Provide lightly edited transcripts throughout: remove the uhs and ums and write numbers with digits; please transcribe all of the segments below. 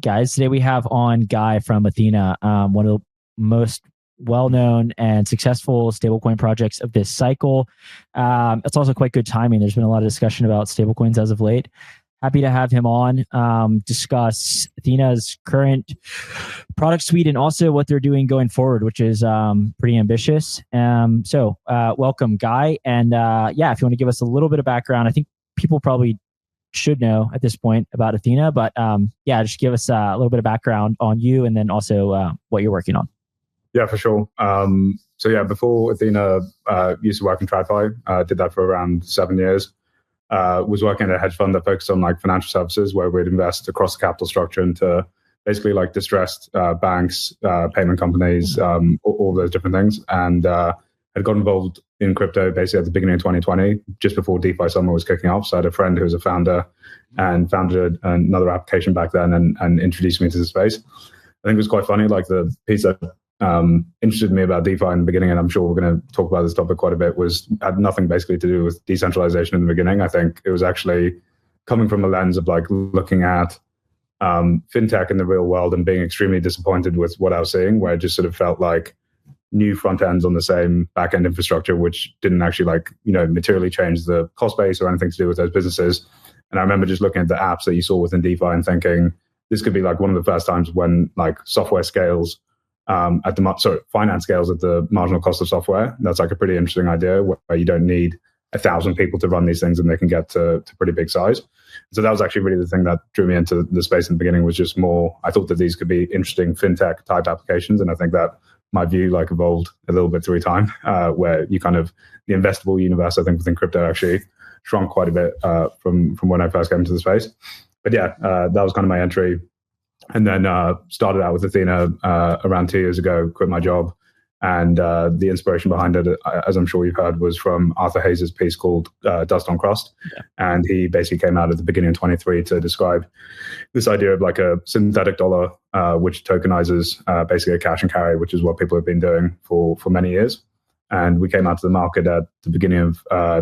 Guys, today we have on Guy from Ethena, one of the most well-known and successful stablecoin projects of this cycle. It's also quite good timing. There's been a lot of discussion about stablecoins as of late. Happy to have him on, discuss Ethena's current product suite and also what they're doing going forward, which is pretty ambitious. So welcome, Guy. And yeah, if you want to give us a little bit of background, I think people probably should know at this point about Ethena, but yeah, just give us a little bit of background on you and then also what you're working on. Yeah, for sure. So yeah, before Ethena, used to work in TradFi, did that for around 7 years. Was working at a hedge fund that focused on like financial services, where we'd invest across the capital structure into basically like distressed banks, payment companies, all those different things. And had got involved in crypto basically at the beginning of 2020, just before DeFi summer was kicking off. So I had a friend who was a founder and founded another application back then and introduced me to the space. I think it was quite funny. Like the piece that interested me about DeFi in the beginning, and I'm sure we're going to talk about this topic quite a bit, had nothing basically to do with decentralization in the beginning. I think it was actually coming from a lens of like looking at fintech in the real world and being extremely disappointed with what I was seeing, where it just sort of felt like new front ends on the same back end infrastructure, which didn't actually like, materially change the cost base or anything to do with those businesses. And I remember just looking at the apps that you saw within DeFi and thinking, this could be like one of the first times when like software scales finance scales at the marginal cost of software. That's like a pretty interesting idea where you don't need 1,000 people to run these things and they can get to pretty big size. So that was actually really the thing that drew me into the space in the beginning, was just more, I thought that these could be interesting fintech type applications. And I think that my view like evolved a little bit through time, where you kind of, the investable universe, I think within crypto actually shrunk quite a bit from when I first came into the space. But yeah, that was kind of my entry. And then started out with Ethena around 2 years ago, quit my job. And the inspiration behind it, as I'm sure you've heard, was from Arthur Hayes' piece called Dust on Crust. Yeah. And he basically came out at the beginning of 23 to describe this idea of like a synthetic dollar, which tokenizes basically a cash and carry, which is what people have been doing for many years. And we came out to the market at the beginning of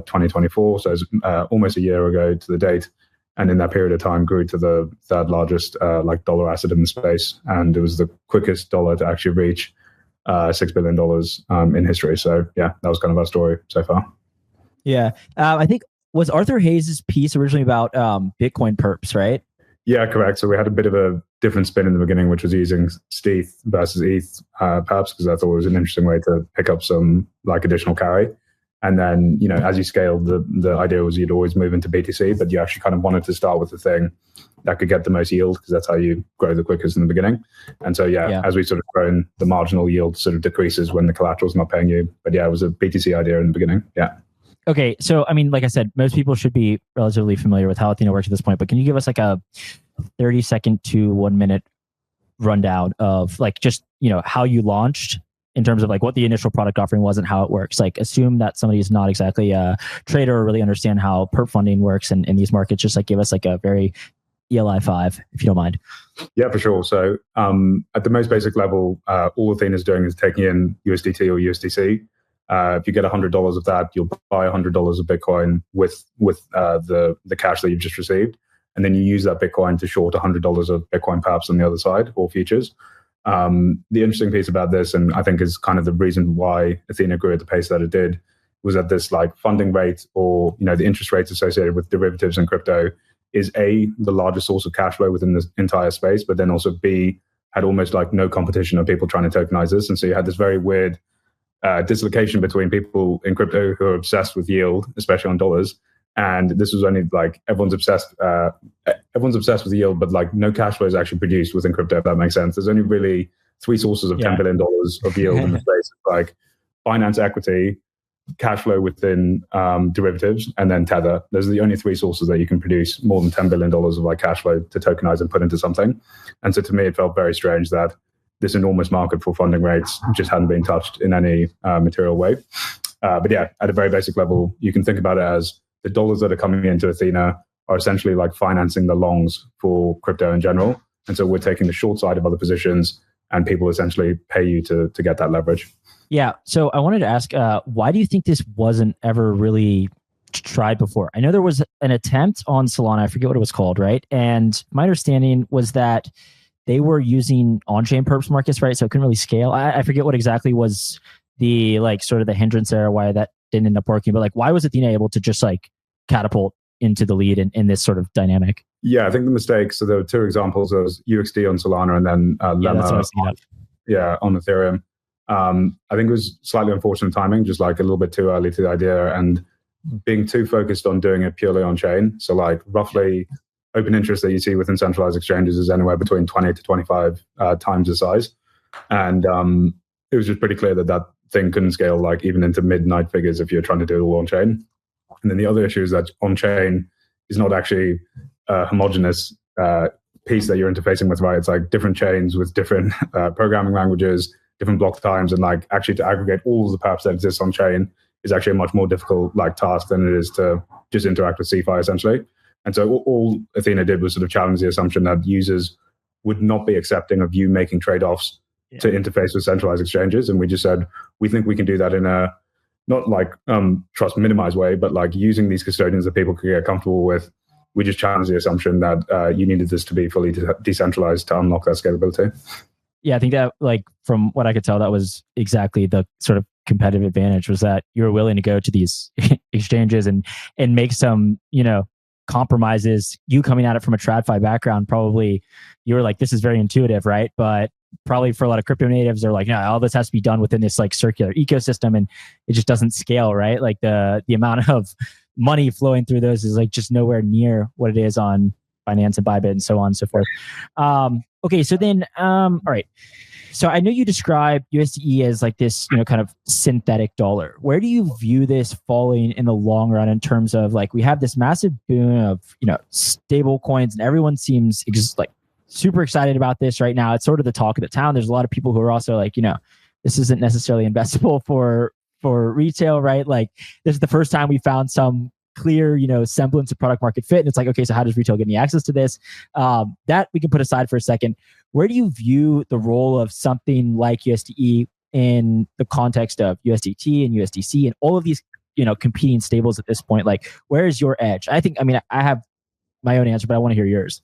2024. So it's almost a year ago to the date. And in that period of time grew to the third largest like dollar asset in the space. And it was the quickest dollar to actually reach $6 billion in history. So yeah, that was kind of our story so far. Yeah. I think, was Arthur Hayes' piece originally about Bitcoin perps, right? Yeah, correct. So we had a bit of a different spin in the beginning, which was using stETH versus ETH perps, because I thought it was an interesting way to pick up some like additional carry. And then, as you scaled, the idea was you'd always move into BTC, but you actually kind of wanted to start with the thing that could get the most yield, because that's how you grow the quickest in the beginning. And so, yeah, as we sort of grown, the marginal yield sort of decreases when the collateral's not paying you. But yeah, it was a BTC idea in the beginning. Yeah. Okay. So, I mean, like I said, most people should be relatively familiar with how Ethena works at this point, but can you give us like a 30-second to 1 minute rundown of like just, how you launched, in terms of like what the initial product offering was and how it works? Like, assume that somebody is not exactly a trader or really understand how perp funding works in these markets. Just like give us like a very ELI 5, if you don't mind. Yeah, for sure. So at the most basic level, all Athena is doing is taking in USDT or USDC. If you get $100 of that, you'll buy $100 of Bitcoin with the cash that you've just received. And then you use that Bitcoin to short $100 of Bitcoin perps on the other side, or futures. The interesting piece about this, and I think is kind of the reason why Ethena grew at the pace that it did, was that this like funding rate, or the interest rates associated with derivatives in crypto, is A, the largest source of cash flow within this entire space, but then also B, had almost like no competition of people trying to tokenize this. And so you had this very weird dislocation between people in crypto who are obsessed with yield, especially on dollars. And this was only like everyone's obsessed with the yield, but like no cash flow is actually produced within crypto, if that makes sense. There's only really three sources of $10 billion of yield in the space, like finance equity, cash flow within derivatives, and then Tether. Those are the only three sources that you can produce more than $10 billion of like cash flow to tokenize and put into something. And so to me, it felt very strange that this enormous market for funding rates just hadn't been touched in any material way. But yeah, at a very basic level, you can think about it as the dollars that are coming into Ethena are essentially like financing the longs for crypto in general. And so we're taking the short side of other positions, and people essentially pay you to get that leverage. Yeah. So I wanted to ask, why do you think this wasn't ever really tried before. I know there was an attempt on Solana. I forget what it was called, right? And my understanding was that they were using on-chain perps markets, right? So it couldn't really scale. I forget what exactly was the like sort of the hindrance there, why that didn't end up working. But like, why was Ethena able to just like catapult into the lead in this sort of dynamic? Yeah, I think the mistake. So there were two examples. There was UXD on Solana and then Lemma on Ethereum. I think it was slightly unfortunate timing, just like a little bit too early to the idea and being too focused on doing it purely on chain. So like roughly open interest that you see within centralized exchanges is anywhere between 20 to 25 times the size. And it was just pretty clear that that thing couldn't scale like even into midnight figures if you're trying to do it all on chain. And then the other issue is that on chain is not actually a homogeneous piece that you're interfacing with, right? It's like different chains with different programming languages, different block times, and like actually to aggregate all of the perps that exist on chain is actually a much more difficult like task than it is to just interact with CeFi essentially. And so all Ethena did was sort of challenge the assumption that users would not be accepting of you making trade-offs to interface with centralized exchanges. And we just said, we think we can do that in a not like trust minimized way, but like using these custodians that people could get comfortable with. We just challenged the assumption that you needed this to be fully decentralized to unlock that scalability. Yeah, I think that like from what I could tell, that was exactly the sort of competitive advantage, was that you were willing to go to these exchanges and make some, compromises. You coming at it from a TradFi background, probably you were like, this is very intuitive, right? But probably for a lot of crypto natives, they're like, no, all this has to be done within this like circular ecosystem, and it just doesn't scale, right? Like the amount of money flowing through those is like just nowhere near what it is on Binance and Bybit and so on and so forth. Okay, so then, all right. So I know you describe USDE as like this, kind of synthetic dollar. Where do you view this falling in the long run in terms of like, we have this massive boom of, stable coins, and everyone seems just like super excited about this right now. It's sort of the talk of the town. There's a lot of people who are also like, this isn't necessarily investable for retail, right? Like this is the first time we found some clear, semblance of product market fit. And it's like, okay, so how does retail get any access to this? That we can put aside for a second. Where do you view the role of something like USDE in the context of USDT and USDC and all of these, competing stables at this point? Like, where is your edge? I have my own answer, but I want to hear yours.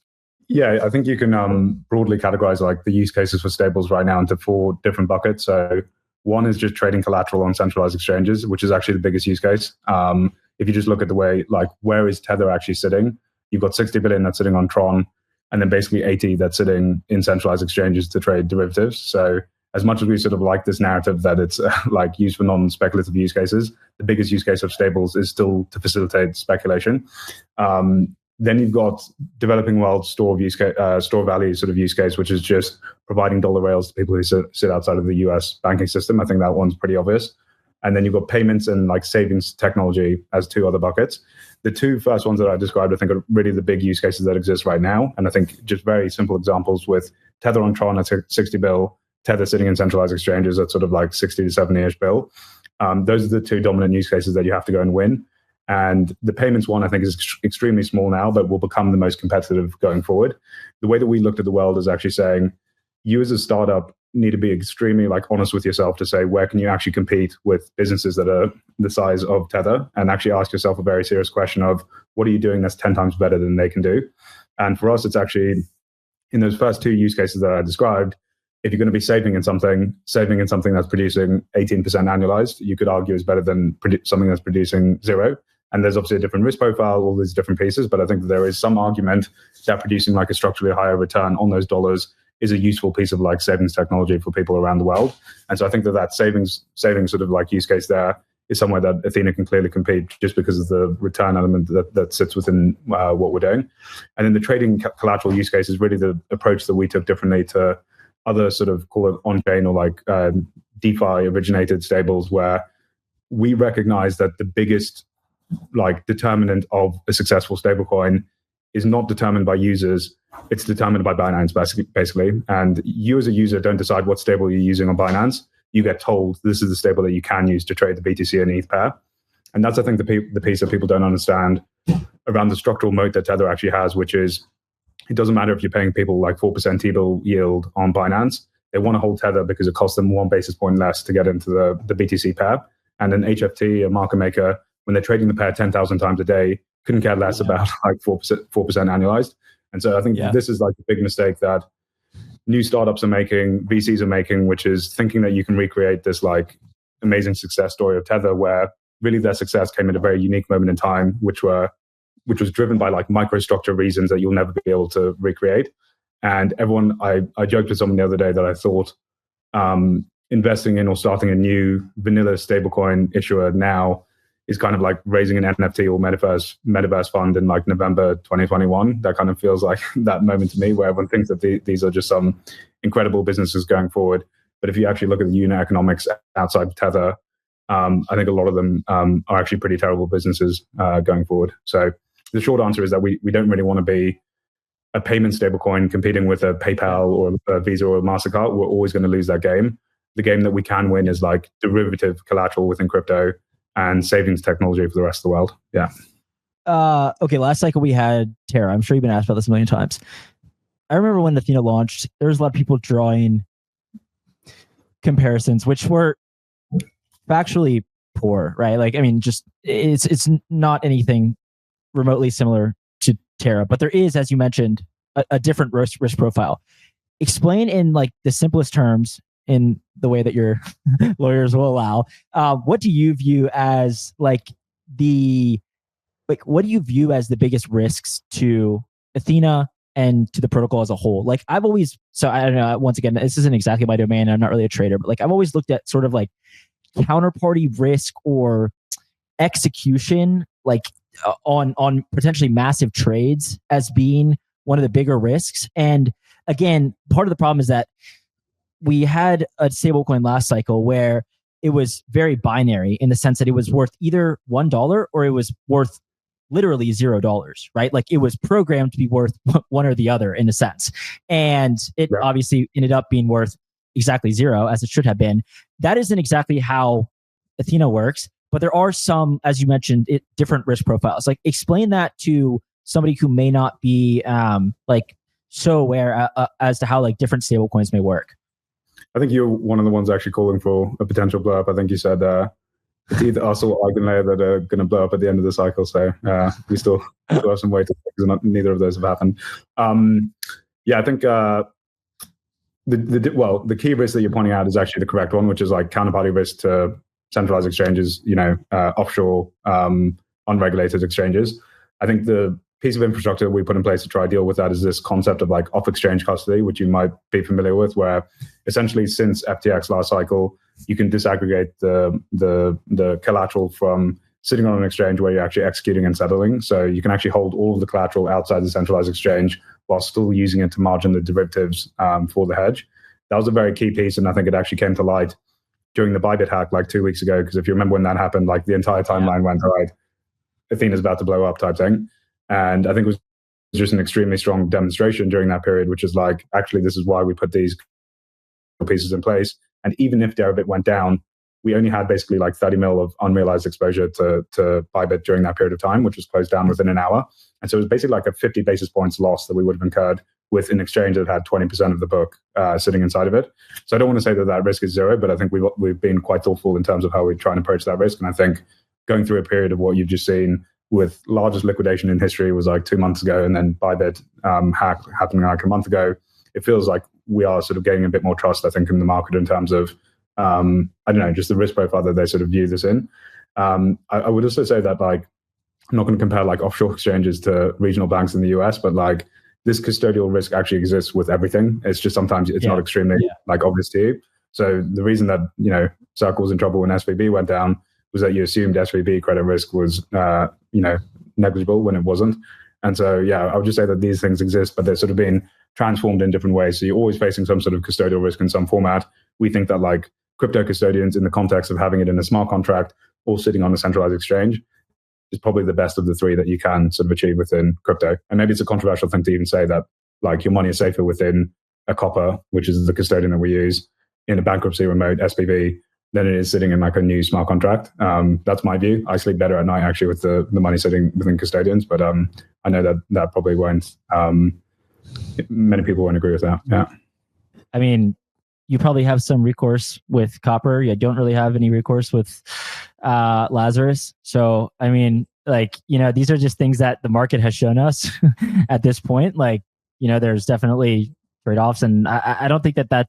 Yeah, I think you can broadly categorize like the use cases for stables right now into 4 different buckets. So one is just trading collateral on centralized exchanges, which is actually the biggest use case. If you just look at the way, like, where is Tether actually sitting? You've got 60 billion that's sitting on Tron, and then basically 80 that's sitting in centralized exchanges to trade derivatives. So as much as we sort of like this narrative that it's like used for non-speculative use cases, the biggest use case of stables is still to facilitate speculation. Then you've got developing world store value sort of use case, which is just providing dollar rails to people who sit outside of the US banking system. I think that one's pretty obvious. And then you've got payments and like savings technology as 2 other buckets. The 2 first ones that I described, I think, are really the big use cases that exist right now. And I think just very simple examples with Tether on Tron at 60 bill, Tether sitting in centralized exchanges at sort of like 60 to 70-ish bill. Those are the 2 dominant use cases that you have to go and win. And the payments one, I think, is extremely small now, but will become the most competitive going forward. The way that we looked at the world is actually saying, you as a startup need to be extremely like honest with yourself to say, where can you actually compete with businesses that are the size of Tether, and actually ask yourself a very serious question of, what are you doing that's 10 times better than they can do? And for us, it's actually in those first 2 use cases that I described, if you're going to be saving in something that's producing 18% annualized, you could argue is better than something that's producing 0. And there's obviously a different risk profile, all these different pieces, but I think that there is some argument that producing like a structurally higher return on those dollars is a useful piece of like savings technology for people around the world. And so I think that savings sort of like use case there is somewhere that Ethena can clearly compete, just because of the return element that sits within what we're doing. And then the trading collateral use case is really the approach that we took differently to other sort of, call it on-chain or like DeFi originated stables, where we recognize that the biggest like determinant of a successful stablecoin is not determined by users, it's determined by Binance basically. And you as a user don't decide what stable you're using on Binance. You get told this is the stable that you can use to trade the BTC and ETH pair. And that's, I think, the piece that people don't understand around the structural moat that Tether actually has, which is it doesn't matter if you're paying people like 4% T-bill yield on Binance. They want to hold Tether because it costs them 1 basis point less to get into the BTC pair. And an HFT, a market maker, when they're trading the pair 10,000 times a day, couldn't care less about like 4% annualized. And so I think this is like a big mistake that new startups are making, VCs are making, which is thinking that you can recreate this like amazing success story of Tether, where really their success came at a very unique moment in time, which was driven by like microstructure reasons that you'll never be able to recreate. And everyone, I joked with someone the other day that I thought investing in or starting a new vanilla stablecoin issuer now is kind of like raising an NFT or metaverse fund in like November 2021. That kind of feels like that moment to me, where everyone thinks that these are just some incredible businesses going forward. But if you actually look at the unit economics outside of Tether, I think a lot of them are actually pretty terrible businesses going forward. So the short answer is that we don't really want to be a payment stablecoin competing with a PayPal or a Visa or a MasterCard. We're always going to lose that game. The game that we can win is like derivative collateral within crypto and savings technology for the rest of the world. Yeah. Okay, last cycle we had Terra. I'm sure you've been asked about this a million times. I remember when Ethena launched, there was a lot of people drawing comparisons, which were factually poor, right? Like, I mean, just it's not anything remotely similar to Terra, but there is, as you mentioned, a different risk profile. Explain in like the simplest terms, in the way that your lawyers will allow. What do you view as what do you view as the biggest risks to Ethena and to the protocol as a whole? Like I don't know, once again, this isn't exactly my domain. I'm not really a trader, but like I've always looked at sort of like counterparty risk or execution, like on potentially massive trades as being one of the bigger risks. And again, part of the problem is that we had a stablecoin last cycle where it was very binary in the sense that it was worth either $1 or it was worth literally $0, right? Like it was programmed to be worth one or the other in a sense. And it obviously ended up being worth exactly zero, as it should have been. That isn't exactly how Ethena works, but there are some, as you mentioned, different risk profiles. Like explain that to somebody who may not be like so aware as to how like different stablecoins may work. I think you're one of the ones actually calling for a potential blow up. I think you said it's either us or Eigenlayer that are going to blow up at the end of the cycle. So we still have some way to because neither of those have happened. I think the key risk that you're pointing out is actually the correct one, which is like counterparty risk to centralized exchanges, offshore unregulated exchanges. I think the piece of infrastructure we put in place to try to deal with that is this concept of like off-exchange custody, which you might be familiar with, where essentially since FTX last cycle, you can disaggregate the collateral from sitting on an exchange where you're actually executing and settling. So you can actually hold all of the collateral outside the centralized exchange while still using it to margin the derivatives for the hedge. That was a very key piece, and I think it actually came to light during the Bybit hack like 2 weeks ago, because if you remember when that happened, like the entire timeline went, all right, Athena's about to blow up type thing. And I think it was just an extremely strong demonstration during that period, which is like, actually, this is why we put these pieces in place. And even if Deribit went down, we only had basically like 30 mil of unrealized exposure to Bybit during that period of time, which was closed down within an hour. And so it was basically like a 50 basis points loss that we would have incurred with an exchange that had 20% of the book sitting inside of it. So I don't want to say that risk is zero, but I think we've been quite thoughtful in terms of how we try and approach that risk. And I think going through a period of what you've just seen with largest liquidation in history was like 2 months ago, and then Bybit hack happening like a month ago, it feels like we are sort of gaining a bit more trust, I think, in the market in terms of, I don't know, just the risk profile that they sort of view this in. I would also say that like, I'm not going to compare like offshore exchanges to regional banks in the US, but like this custodial risk actually exists with everything. It's just sometimes it's not extremely like obvious to you. So the reason that, Circle was in trouble when SVB went down was that you assumed SVB credit risk was, negligible when it wasn't. And so, I would just say that these things exist, but they're sort of being transformed in different ways. So you're always facing some sort of custodial risk in some format. We think that like crypto custodians, in the context of having it in a smart contract or sitting on a centralized exchange, is probably the best of the three that you can sort of achieve within crypto. And maybe it's a controversial thing to even say that like your money is safer within a Copper, which is the custodian that we use, in a bankruptcy remote SPV, than it is sitting in like a new smart contract. That's my view. I sleep better at night actually with the money sitting within custodians, but I know that probably won't, many people won't agree with that. Yeah. I mean, you probably have some recourse with Copper. You don't really have any recourse with Lazarus. So, I mean, like, these are just things that the market has shown us at this point. Like, there's definitely trade-offs. And I don't think that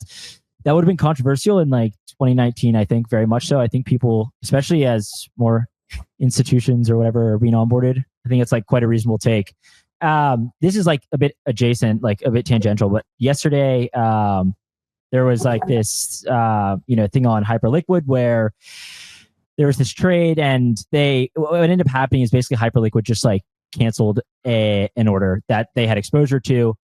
would have been controversial in like 2019, I think, very much so. I think people, especially as more institutions or whatever are being onboarded, I think it's like quite a reasonable take. This is like a bit adjacent, like a bit tangential, but yesterday, there was like this, thing on Hyperliquid where there was this trade, and what ended up happening is basically Hyperliquid just like canceled an order that they had exposure to.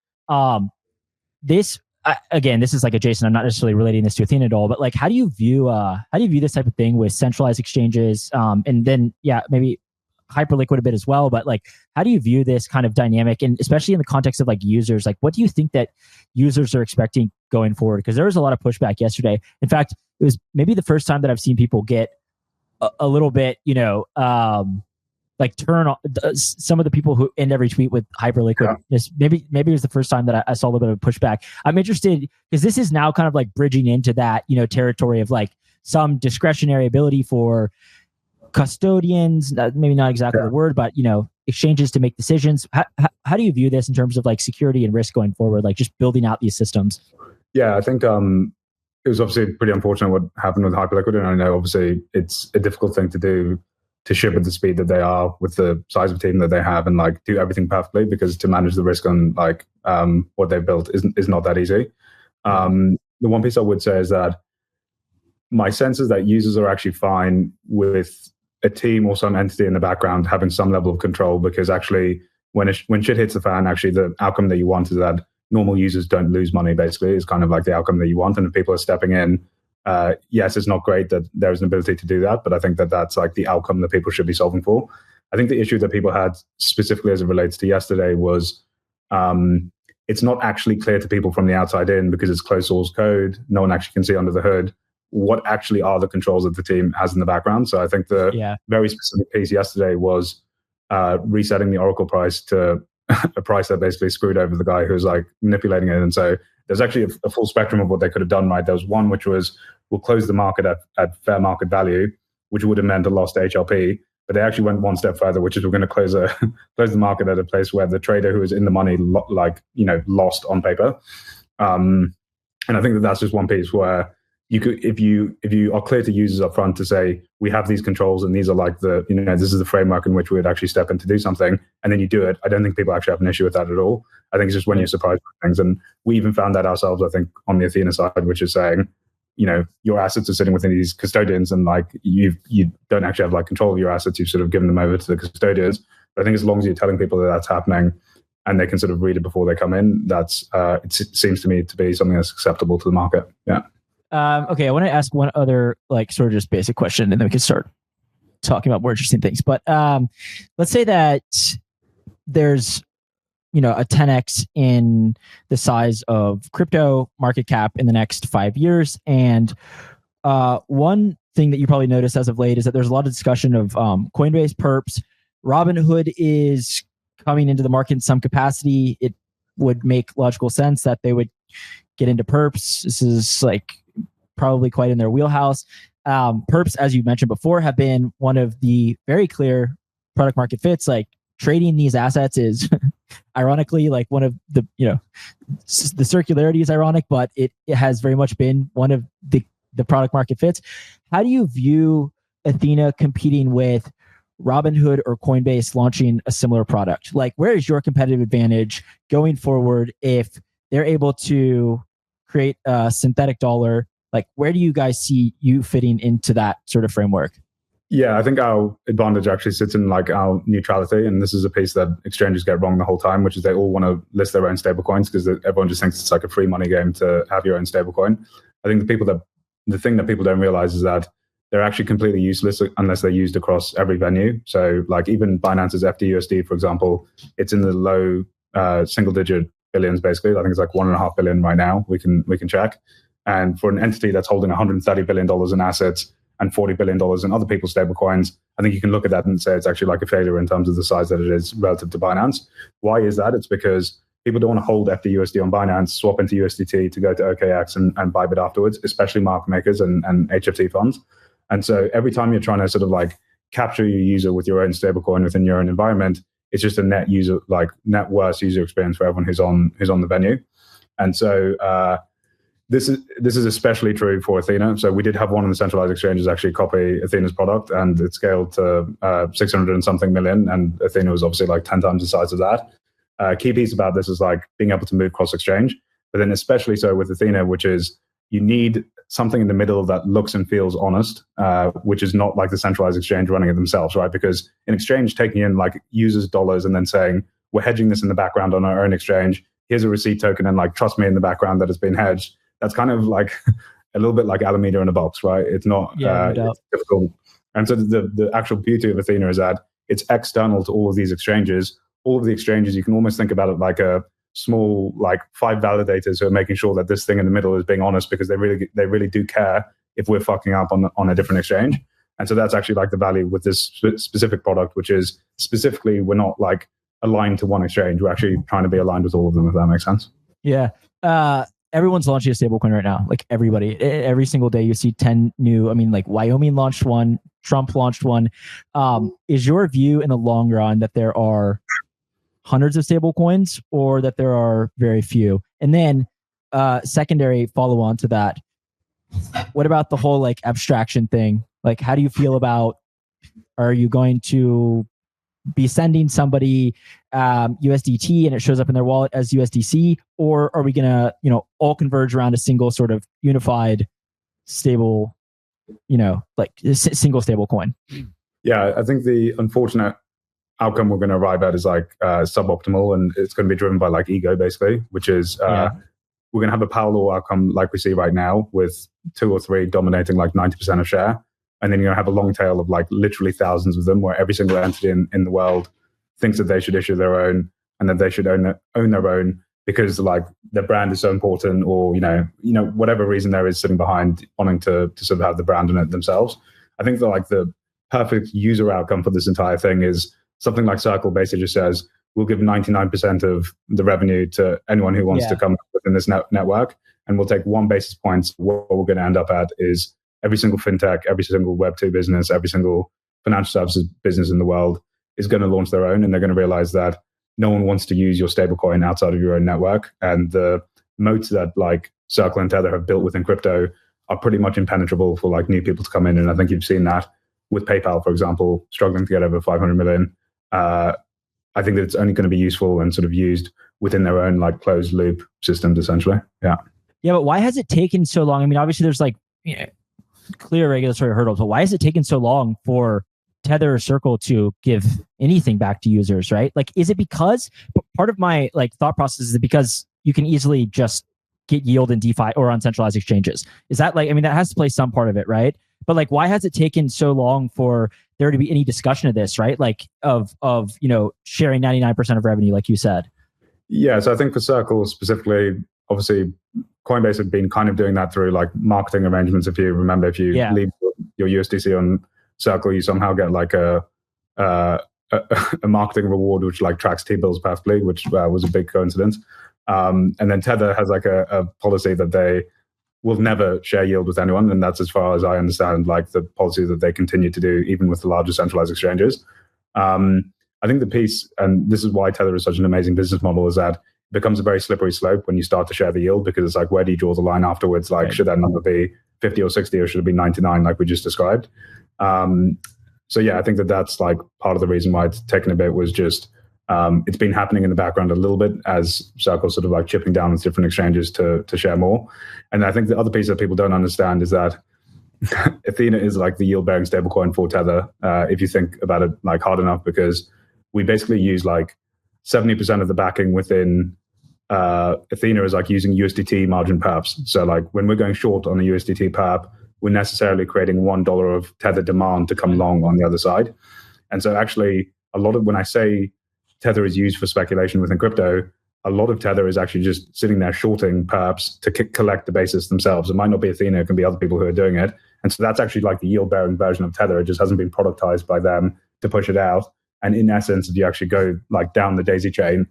This is like adjacent. I'm not necessarily relating this to Ethena at all, but like, how do you view this type of thing with centralized exchanges? And then, maybe Hyperliquid a bit as well, but like, how do you view this kind of dynamic, and especially in the context of like users? Like, what do you think that users are expecting going forward? Because there was a lot of pushback yesterday. In fact, it was maybe the first time that I've seen people get a little bit, like turn on some of the people who end every tweet with Hyperliquid. Yeah. Maybe it was the first time that I saw a little bit of pushback. I'm interested because this is now kind of like bridging into that, territory of like some discretionary ability for custodians, maybe not exactly the word, but exchanges to make decisions. How do you view this in terms of like security and risk going forward, like just building out these systems? Yeah, I think it was obviously pretty unfortunate what happened with Hyperliquid, and I know obviously it's a difficult thing to do, to ship at the speed that they are with the size of team that they have, and like do everything perfectly, because to manage the risk on like what they've built is not that easy. The one piece I would say is that my sense is that users are actually fine with a team or some entity in the background having some level of control, because actually when shit hits the fan, actually the outcome that you want is that normal users don't lose money, basically, is kind of like the outcome that you want. And if people are stepping in, yes, it's not great that there's an ability to do that, but I think that that's like the outcome that people should be solving for. I think the issue that people had specifically as it relates to yesterday was it's not actually clear to people from the outside in, because it's closed source code. No one actually can see under the hood what actually are the controls that the team has in the background. So I think the very specific piece yesterday was resetting the Oracle price to a price that basically screwed over the guy who was like manipulating it. And so there's actually a full spectrum of what they could have done, right? There was one which was, we'll close the market at fair market value, which would have meant a lost HLP. But they actually went one step further, which is we're going to close the market at a place where the trader who was in the money, lost on paper. And I think that's just one piece where you could, if you are clear to users up front to say, we have these controls and these are like this is the framework in which we would actually step in to do something, and then you do it, I don't think people actually have an issue with that at all. I think it's just when you're surprised by things. And we even found that ourselves, I think, on the Ethena side, which is saying, your assets are sitting within these custodians, and like you don't actually have like control of your assets. You've sort of given them over to the custodians. But I think as long as you're telling people that that's happening and they can sort of read it before they come in, that's it seems to me to be something that's acceptable to the market. Yeah. Okay, I want to ask one other like sort of just basic question, and then we can start talking about more interesting things. But let's say that there's a 10x in the size of crypto market cap in the next 5 years, and one thing that you probably noticed as of late is that there's a lot of discussion of Coinbase perps. Robinhood is coming into the market in some capacity. It would make logical sense that they would get into perps. This is like probably quite in their wheelhouse. Perps, as you mentioned before, have been one of the very clear product market fits. Like trading these assets is ironically like one of the, the circularity is ironic, but it has very much been one of the product market fits. How do you view Ethena competing with Robinhood or Coinbase launching a similar product? Like, where is your competitive advantage going forward if they're able to create a synthetic dollar? Like, where do you guys see you fitting into that sort of framework? Yeah, I think our advantage actually sits in like our neutrality. And this is a piece that exchanges get wrong the whole time, which is they all want to list their own stablecoins because everyone just thinks it's like a free money game to have your own stablecoin. I think the thing that people don't realize is that they're actually completely useless unless they're used across every venue. So like even Binance's FDUSD, for example, it's in the low single digit billions, basically. I think it's like 1.5 billion right now. We can check. And for an entity that's holding $130 billion in assets and $40 billion in other people's stablecoins, I think you can look at that and say it's actually like a failure in terms of the size that it is relative to Binance. Why is that? It's because people don't want to hold FDUSD on Binance, swap into USDT to go to OKX and buy it afterwards, especially market makers and HFT funds. And so every time you're trying to sort of like capture your user with your own stablecoin within your own environment, it's just a net worse user experience for everyone who's on the venue. And so this is especially true for Ethena. So we did have one of the centralized exchanges actually copy Ethena's product, and it scaled to 600 and something million, and Ethena was obviously like 10 times the size of that. Key piece about this is like being able to move cross exchange, but then especially so with Ethena, which is you need something in the middle that looks and feels honest, which is not like the centralized exchange running it themselves, right? Because an exchange taking in like users' dollars and then saying, we're hedging this in the background on our own exchange, here's a receipt token, and like trust me in the background that it's been hedged. That's kind of like a little bit like Alameda in a box, right? It's not it's difficult. And so the actual beauty of Ethena is that it's external to all of these exchanges. All of the exchanges, you can almost think about it like a small, like 5 validators who are making sure that this thing in the middle is being honest, because they really do care if we're fucking up on a different exchange. And so that's actually like the value with this specific product, which is specifically we're not like aligned to one exchange. We're actually trying to be aligned with all of them, if that makes sense. Yeah. Everyone's launching a stablecoin right now. Like everybody, every single day you see 10 new. I mean, like Wyoming launched one, Trump launched one. Is your view in the long run that there are hundreds of stablecoins, or that there are very few? And then secondary follow on to that, what about the whole like abstraction thing? Like, how do you feel about, are you going to be sending somebody USDT and it shows up in their wallet as USDC, or are we gonna, all converge around a single sort of unified stable, single stable coin? Yeah, I think the unfortunate outcome we're going to arrive at is like suboptimal, and it's going to be driven by like ego, basically, which is we're going to have a power law outcome like we see right now, with 2 or 3 dominating like 90% of share. And then you're going to have a long tail of like literally thousands of them, where every single entity in the world thinks that they should issue their own, and that they should own their own because like their brand is so important, or whatever reason there is sitting behind wanting to sort of have the brand in it themselves. I think that like the perfect user outcome for this entire thing is something like Circle basically just says, we'll give 99% of the revenue to anyone who wants to come within this network, and we'll take 1 basis point. What we're going to end up at is every single fintech, every single Web2 business, every single financial services business in the world is going to launch their own, and they're going to realize that no one wants to use your stablecoin outside of your own network. And the moats that like Circle and Tether have built within crypto are pretty much impenetrable for like new people to come in. And I think you've seen that with PayPal, for example, struggling to get over 500 million. I think that it's only going to be useful and sort of used within their own like closed loop systems, essentially. Yeah. But why has it taken so long? I mean, obviously there's like clear regulatory hurdles, but why has it taken so long for Tether or Circle to give anything back to users, right? Like, is it because part of my like thought process is because you can easily just get yield in DeFi or on centralized exchanges? Is that like, I mean, that has to play some part of it, right? But like, why has it taken so long for there to be any discussion of this, right? Like of sharing 99% of revenue, like you said. Yeah, so I think for Circle specifically, obviously Coinbase had been kind of doing that through like marketing arrangements. If you remember, if you leave your USDC on Circle, you somehow get like a marketing reward which like tracks T-bills perfectly, which was a big coincidence. And then Tether has like a policy that they will never share yield with anyone, and that's, as far as I understand, like the policy that they continue to do even with the larger centralized exchanges. I think the piece, and this is why Tether is such an amazing business model, is that it becomes a very slippery slope when you start to share the yield, because it's like, where do you draw the line afterwards? Like, should that number be 50 or 60, or should it be 99 like we just described? So yeah, I think that's like part of the reason why it's taken a bit, was just it's been happening in the background a little bit as Circle sort of like chipping down with different exchanges to share more. And I think the other piece that people don't understand is that Ethena is like the yield-bearing stablecoin for Tether, if you think about it like hard enough, because we basically use like 70% of the backing within Ethena is like using USDT margin perps. So like when we're going short on a USDT perp, we're necessarily creating $1 of Tether demand to come long on the other side. And so actually a lot of, when I say Tether is used for speculation within crypto, a lot of Tether is actually just sitting there shorting perps to collect the basis themselves. It might not be Ethena, it can be other people who are doing it. And so that's actually like the yield-bearing version of Tether. It just hasn't been productized by them to push it out. And in essence, if you actually go like down the daisy chain,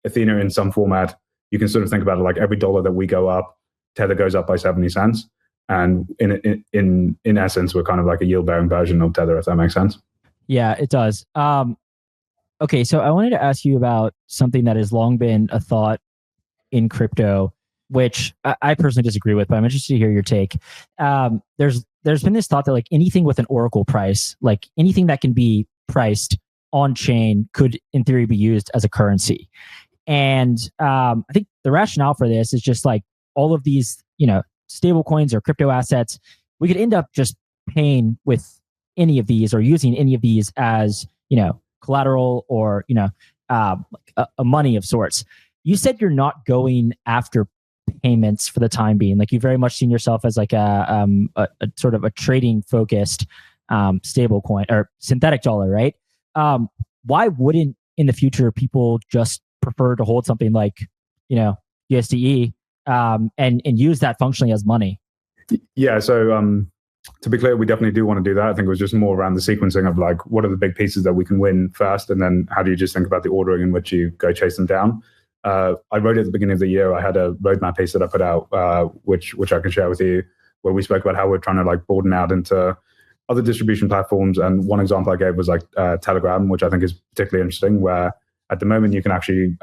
Ethena in some format, you can sort of think about it like every dollar that we go up, Tether goes up by 70 cents. And in essence, we're kind of like a yield bearing version of Tether, if that makes sense. Yeah, it does. Okay, so I wanted to ask you about something that has long been a thought in crypto, which I personally disagree with, but I'm interested to hear your take. There's been this thought that like anything with an oracle price, like anything that can be priced on chain, could in theory be used as a currency. And I think the rationale for this is just like all of these, stable coins or crypto assets, we could end up just paying with any of these or using any of these as, collateral or, like a money of sorts. You said you're not going after payments for the time being. Like you very much seen yourself as like a sort of a trading focused stable coin or synthetic dollar, right? Why wouldn't in the future people just prefer to hold something like, USDE and use that functionally as money? Yeah. So to be clear, we definitely do want to do that. I think it was just more around the sequencing of like, what are the big pieces that we can win first? And then how do you just think about the ordering in which you go chase them down? I wrote at the beginning of the year, I had a roadmap piece that I put out, which I can share with you, where we spoke about how we're trying to like broaden out into other distribution platforms. And one example I gave was like Telegram, which I think is particularly interesting, where at the moment you can actually,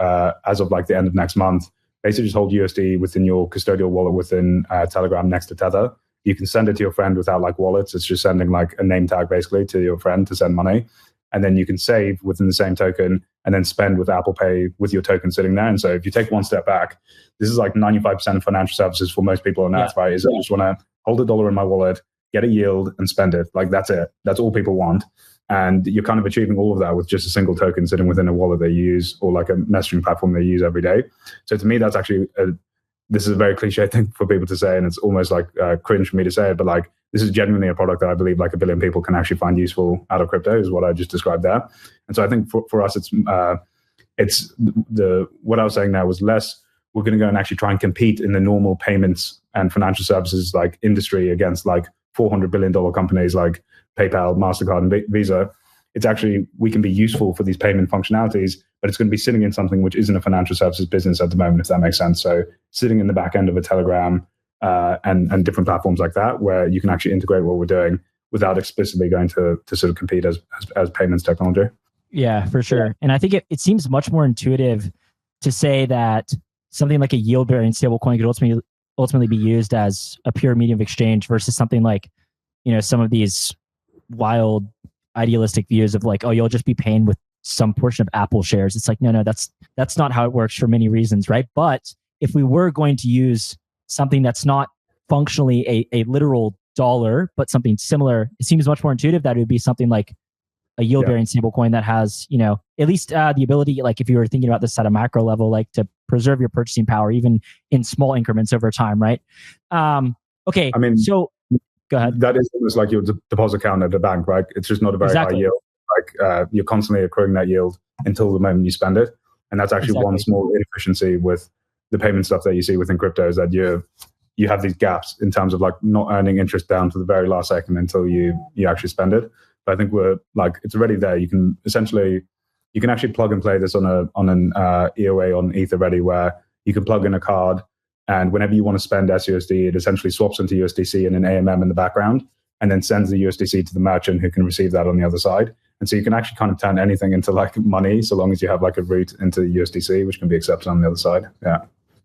as of like the end of next month, basically just hold USD within your custodial wallet within Telegram next to Tether. You can send it to your friend without like wallets. It's just sending like a name tag basically to your friend to send money. And then you can save within the same token and then spend with Apple Pay with your token sitting there. And so if you take one step back, this is like 95% of financial services for most people on earth, right? Is I just want to hold $1 in my wallet, get a yield and spend it. Like that's it. That's all people want. And you're kind of achieving all of that with just a single token sitting within a wallet they use or like a messaging platform they use every day. So to me, that's actually this is a very cliche thing for people to say, and it's almost like cringe for me to say it, but like this is genuinely a product that I believe like 1 billion people can actually find useful out of crypto, is what I just described there. And so I think for us, it's what I was saying now was less, we're going to go and actually try and compete in the normal payments and financial services like industry against like $400 billion companies like PayPal, MasterCard, and Visa. It's actually, we can be useful for these payment functionalities, but it's going to be sitting in something which isn't a financial services business at the moment, if that makes sense. So sitting in the back end of a Telegram and different platforms like that, where you can actually integrate what we're doing without explicitly going to sort of compete as payments technology. Yeah, for sure. And I think it seems much more intuitive to say that something like a yield-bearing stablecoin could ultimately be used as a pure medium of exchange versus something like, some of these wild idealistic views of like, oh, you'll just be paying with some portion of Apple shares. It's like, no, that's not how it works for many reasons, right? But if we were going to use something that's not functionally a literal dollar, but something similar, it seems much more intuitive that it would be something like a yield-bearing stablecoin that has, at least the ability, like if you were thinking about this at a macro level, like to preserve your purchasing power, even in small increments over time, right? Okay, I mean, so go ahead. That is almost like your deposit account at the bank, right? It's just not a very high yield. Like you're constantly accruing that yield until the moment you spend it. And that's actually one small inefficiency with the payment stuff that you see within crypto, is that you have these gaps in terms of like not earning interest down to the very last second until you actually spend it. But I think it's already there. You can actually plug and play this on an EOA on Ether Ready, where you can plug in a card, and whenever you want to spend SUSD, it essentially swaps into USDC in an AMM in the background, and then sends the USDC to the merchant who can receive that on the other side. And so you can actually kind of turn anything into like money, so long as you have like a route into USDC, which can be accepted on the other side. Yeah.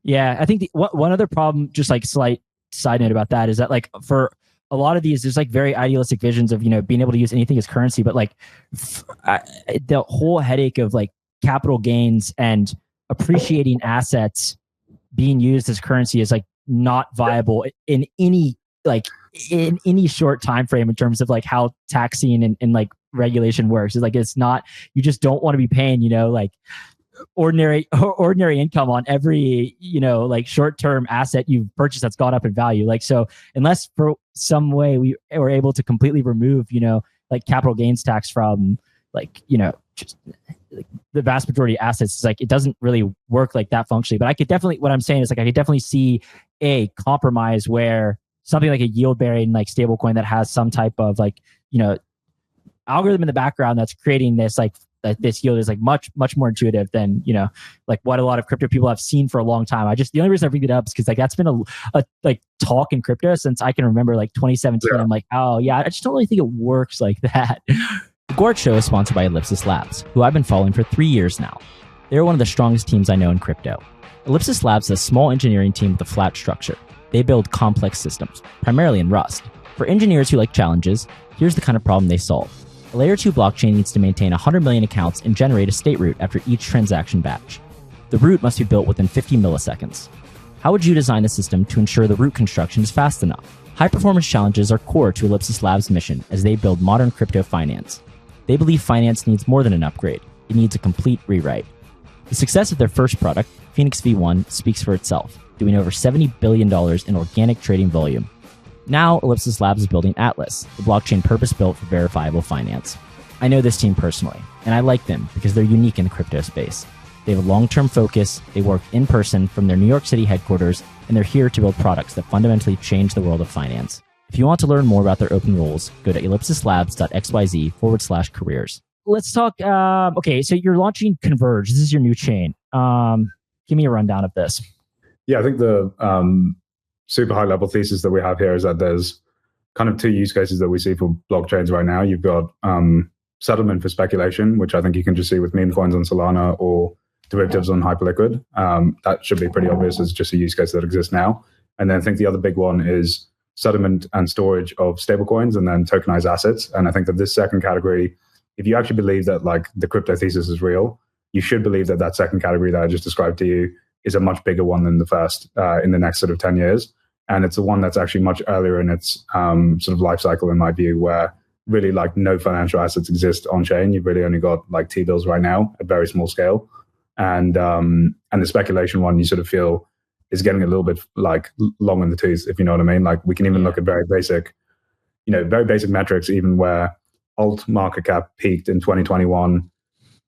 Yeah. I think one other problem, just like slight side note about that, is that like for a lot of these, there's like very idealistic visions of, being able to use anything as currency, but like the whole headache of like capital gains and appreciating assets being used as currency is like not viable in any short time frame in terms of like how taxing and like regulation works. It's like, it's not, you just don't want to be paying, like ordinary income on every, like short-term asset you've purchased that's gone up in value. Like, so unless for some way we were able to completely remove, like capital gains tax from like, just like the vast majority of assets, it's like, it doesn't really work like that functionally. But what I'm saying is like, I could definitely see a compromise where something like a yield-bearing like stablecoin that has some type of like, algorithm in the background that's creating this like that this yield is like much more intuitive than like what a lot of crypto people have seen for a long time. The only reason I bring it up is because like that's been a like talk in crypto since I can remember, like 2017. Yeah. I'm like, oh yeah, I just don't really think it works like that. The Gwart Show is sponsored by Ellipsis Labs, who I've been following for 3 years now. They're one of the strongest teams I know in crypto. Ellipsis Labs is a small engineering team with a flat structure. They build complex systems, primarily in Rust. For engineers who like challenges, here's the kind of problem they solve. A layer 2 blockchain needs to maintain 100 million accounts and generate a state root after each transaction batch. The root must be built within 50 milliseconds. How would you design a system to ensure the root construction is fast enough? High-performance challenges are core to Ellipsis Labs' mission as they build modern crypto finance. They believe finance needs more than an upgrade. It needs a complete rewrite. The success of their first product, Phoenix V1, speaks for itself, doing over $70 billion in organic trading volume. Now, Ellipsis Labs is building Atlas, the blockchain purpose-built for verifiable finance. I know this team personally, and I like them because they're unique in the crypto space. They have a long-term focus, they work in person from their New York City headquarters, and they're here to build products that fundamentally change the world of finance. If you want to learn more about their open roles, go to ellipsislabs.xyz/careers. Let's talk, okay, so you're launching Converge. This is your new chain. Give me a rundown of this. Yeah, I think the super high level thesis that we have here is that there's kind of two use cases that we see for blockchains right now. You've got settlement for speculation, which I think you can just see with meme coins on Solana or derivatives on Hyperliquid. That should be pretty obvious as just a use case that exists now. And then I think the other big one is settlement and storage of stablecoins and then tokenized assets. And I think that this second category, if you actually believe that like the crypto thesis is real, you should believe that that second category that I just described to you is a much bigger one than the first in the next sort of 10 years. And it's the one that's actually much earlier in its sort of life cycle, in my view, where really like no financial assets exist on chain. You've really only got like T-bills right now at very small scale. And the speculation one, you sort of feel is getting a little bit like long in the tooth, if you know what I mean. Like we can even look at very basic metrics, even where alt market cap peaked in 2021,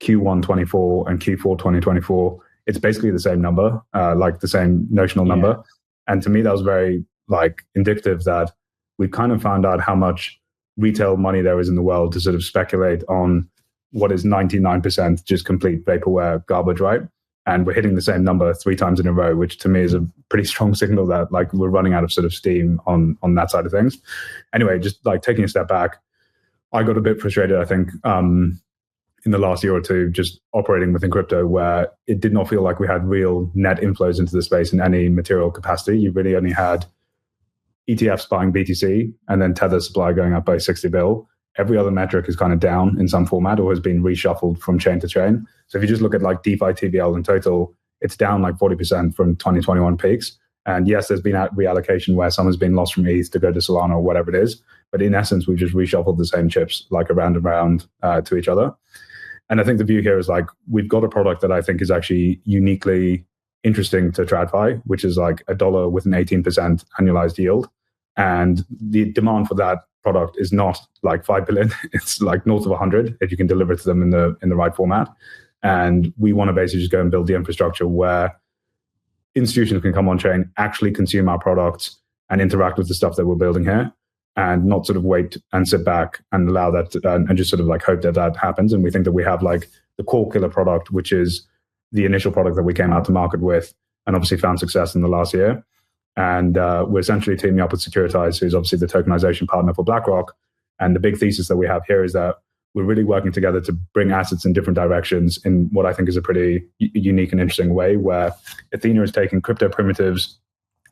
Q1 24 and Q4 2024. It's basically the same number, like the same notional number. And to me, that was very like indicative that we've kind of found out how much retail money there is in the world to sort of speculate on what is 99% just complete vaporware garbage, right? And we're hitting the same number 3 times in a row, which to me is a pretty strong signal that like we're running out of sort of steam on that side of things. Anyway, just like taking a step back, I got a bit frustrated, I think, in the last year or two, just operating within crypto, where it did not feel like we had real net inflows into the space in any material capacity. You really only had ETFs buying BTC and then Tether supply going up by 60 bill. Every other metric is kind of down in some format or has been reshuffled from chain to chain. So if you just look at like DeFi TVL in total, it's down like 40% from 2021 peaks. And yes, there's been a reallocation where some has been lost from ETH to go to Solana or whatever it is. But in essence, we've just reshuffled the same chips like around and around to each other. And I think the view here is like, we've got a product that I think is actually uniquely interesting to TradFi, which is like $1 with an 18% annualized yield. And the demand for that product is not like 5 billion. It's like north of 100 if you can deliver to them in the right format. And we want to basically just go and build the infrastructure where institutions can come on chain, actually consume our products and interact with the stuff that we're building here, and not sort of wait and sit back and allow that and just sort of like hope that that happens. And we think that we have like the core killer product, which is the initial product that we came out to market with and obviously found success in the last year. And we're essentially teaming up with Securitize, who's obviously the tokenization partner for BlackRock. And the big thesis that we have here is that we're really working together to bring assets in different directions in what I think is a pretty unique and interesting way, where Ethena is taking crypto primitives,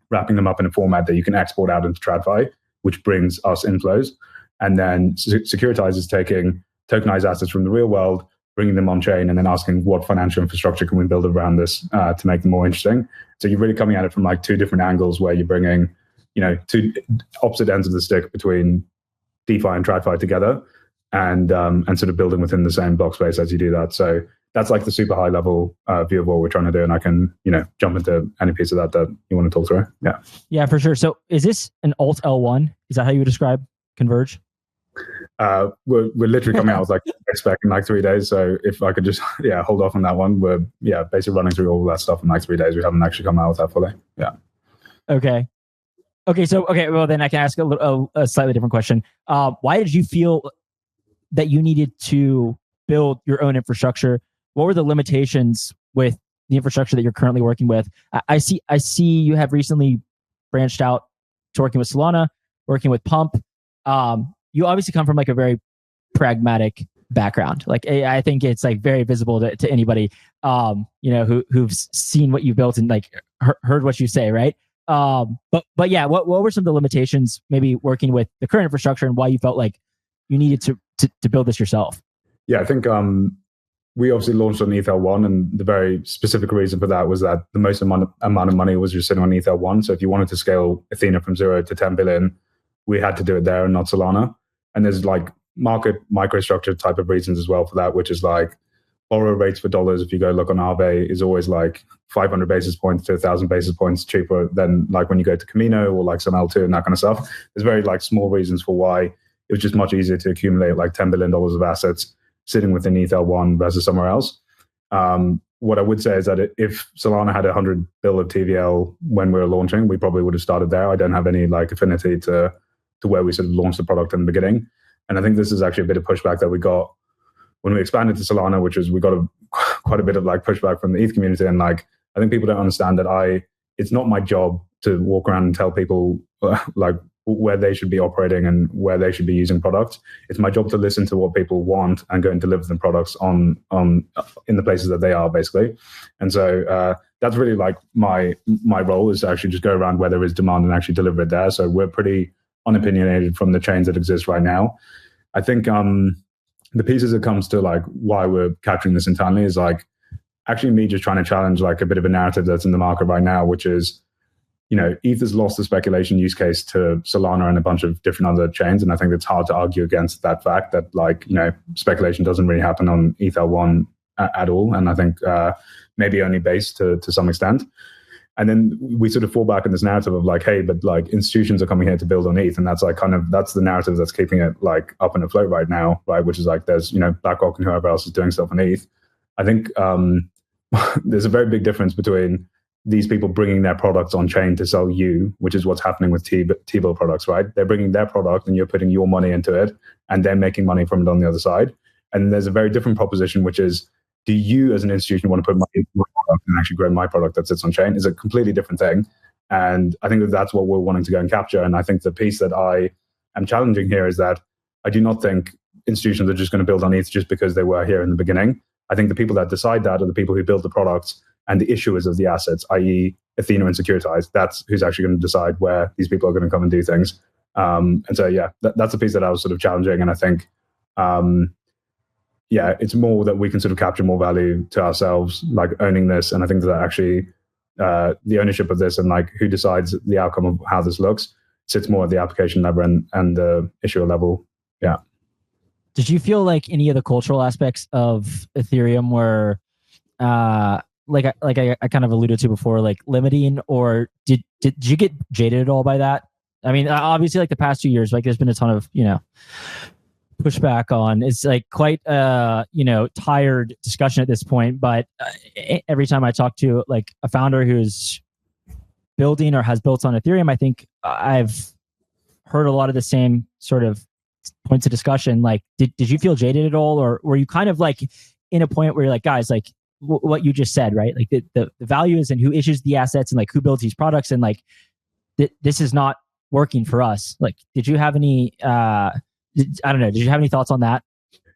wrapping them up in a format that you can export out into TradFi, which brings us inflows. And then Securitize is taking tokenized assets from the real world, bringing them on chain, and then asking what financial infrastructure can we build around this to make them more interesting. So you're really coming at it from like two different angles, where you're bringing, two opposite ends of the stick between DeFi and TradFi together, and sort of building within the same block space as you do that. So that's like the super high level view of what we're trying to do. And I can, jump into any piece of that you want to talk through. Yeah. Yeah, for sure. So is this an alt L1? Is that how you would describe Converge? We're literally coming out with like expect in like 3 days. So if I could just hold off on that one, we're basically running through all that stuff in like 3 days. We haven't actually come out with that fully. Yeah. Okay. Well, then I can ask a slightly different question. Why did you feel that you needed to build your own infrastructure. What were the limitations with the infrastructure that you're currently working with? I see you have recently branched out to working with Solana, working with Pump. You obviously come from like a very pragmatic background. Like I think it's like very visible to anybody, who's seen what you built and like heard what you say, right? But yeah, what were some of the limitations maybe working with the current infrastructure and why you felt like you needed to build this yourself? Yeah, I think we obviously launched on ETH1, and the very specific reason for that was that the most amount of money was just sitting on ETH1. So if you wanted to scale Ethena from 0 to 10 billion, we had to do it there and not Solana. And there's like market microstructure type of reasons as well for that, which is like borrow rates for dollars. If you go look on Aave, is always like 500 basis points to 1,000 basis points cheaper than like when you go to Camino or like some L2 and that kind of stuff. There's very like small reasons for why it was just much easier to accumulate like $10 billion of assets sitting within ETH1 versus somewhere else. What I would say is that if Solana had 100 bill of TVL when we were launching, we probably would have started there. I don't have any like affinity to where we sort of launched the product in the beginning. And I think this is actually a bit of pushback that we got when we expanded to Solana, which is we got quite a bit of like pushback from the ETH community. And like, I think people don't understand that it's not my job to walk around and tell people like where they should be operating and where they should be using products. It's my job to listen to what people want and go and deliver them products in the places that they are, basically. And so that's really like my role, is to actually just go around where there is demand and actually deliver it there. So we're pretty unopinionated from the chains that exist right now. I think the pieces that comes to like why we're capturing this internally is like actually me just trying to challenge like a bit of a narrative that's in the market right now, which is, ETH has lost the speculation use case to Solana and a bunch of different other chains. And I think it's hard to argue against that fact that like, speculation doesn't really happen on ETH1 at all. And I think maybe only Base to some extent. And then we sort of fall back in this narrative of like, hey, but like institutions are coming here to build on ETH. And that's like that's the narrative that's keeping it like up and afloat right now, right? Which is like there's, BlackRock and whoever else is doing stuff on ETH. I think there's a very big difference between these people bringing their products on chain to sell you, which is what's happening with T-bill products, right? They're bringing their product and you're putting your money into it and they're making money from it on the other side. And there's a very different proposition, which is, do you as an institution want to put money into my product and actually grow my product that sits on chain? Is a completely different thing. And I think that's what we're wanting to go and capture. And I think the piece that I am challenging here is that I do not think institutions are just going to build on ETH just because they were here in the beginning. I think the people that decide that are the people who build the products and the issuers of the assets, i.e. Ethena and Securitize. That's who's actually going to decide where these people are going to come and do things. And so, yeah, that's the piece that I was sort of challenging. And I think, it's more that we can sort of capture more value to ourselves, like owning this. And I think that actually the ownership of this and like who decides the outcome of how this looks sits more at the application level and the issuer level. Yeah. Did you feel like any of the cultural aspects of Ethereum were like I kind of alluded to before, like limiting, or did you get jaded at all by that? I mean, obviously, like the past 2 years, like there's been a ton of pushback on. It's like quite tired discussion at this point. But every time I talk to like a founder who's building or has built on Ethereum, I think I've heard a lot of the same sort of points of discussion. Like, did you feel jaded at all, or were you kind of like in a point where you're like, guys, like what you just said, right? Like the value is in who issues the assets and like who builds these products, and like this is not working for us. Like, did you have any I don't know, did you have any thoughts on that?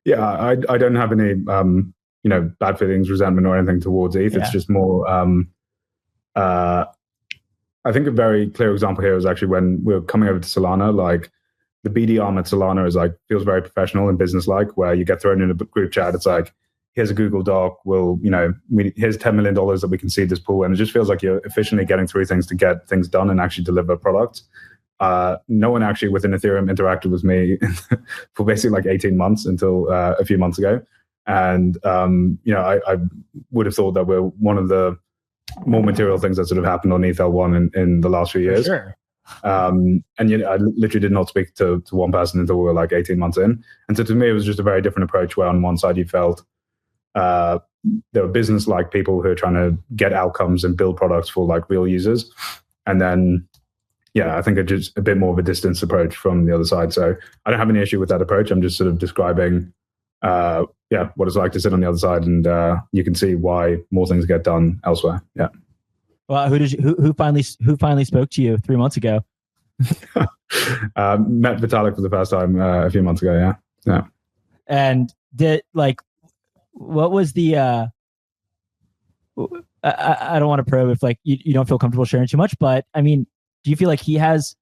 Yeah, I don't have any bad feelings, resentment or anything towards ETH. Yeah. It's just more I think a very clear example here is actually when we were coming over to Solana, like the BD arm at Solana is like feels very professional and business-like, where you get thrown in a group chat. It's like, here's a Google Doc. Here's $10 million that we can seed this pool. And it just feels like you're efficiently getting through things to get things done and actually deliver products. No one actually within Ethereum interacted with me for basically like 18 months until a few months ago. And, I would have thought that we're one of the more material things that sort of happened on ETH1 in the last few years. For sure. I literally did not speak to one person until we were like 18 months in. And so to me, it was just a very different approach, where on one side you felt there were business-like people who are trying to get outcomes and build products for like real users. And then, I think it's just a bit more of a distance approach from the other side. So I don't have any issue with that approach. I'm just sort of describing what it's like to sit on the other side, and you can see why more things get done elsewhere. Yeah. Well, who finally spoke to you 3 months ago? Met Vitalik for the first time a few months ago. Yeah. And what was the? I don't want to probe if you don't feel comfortable sharing too much, but I mean, do you feel like he has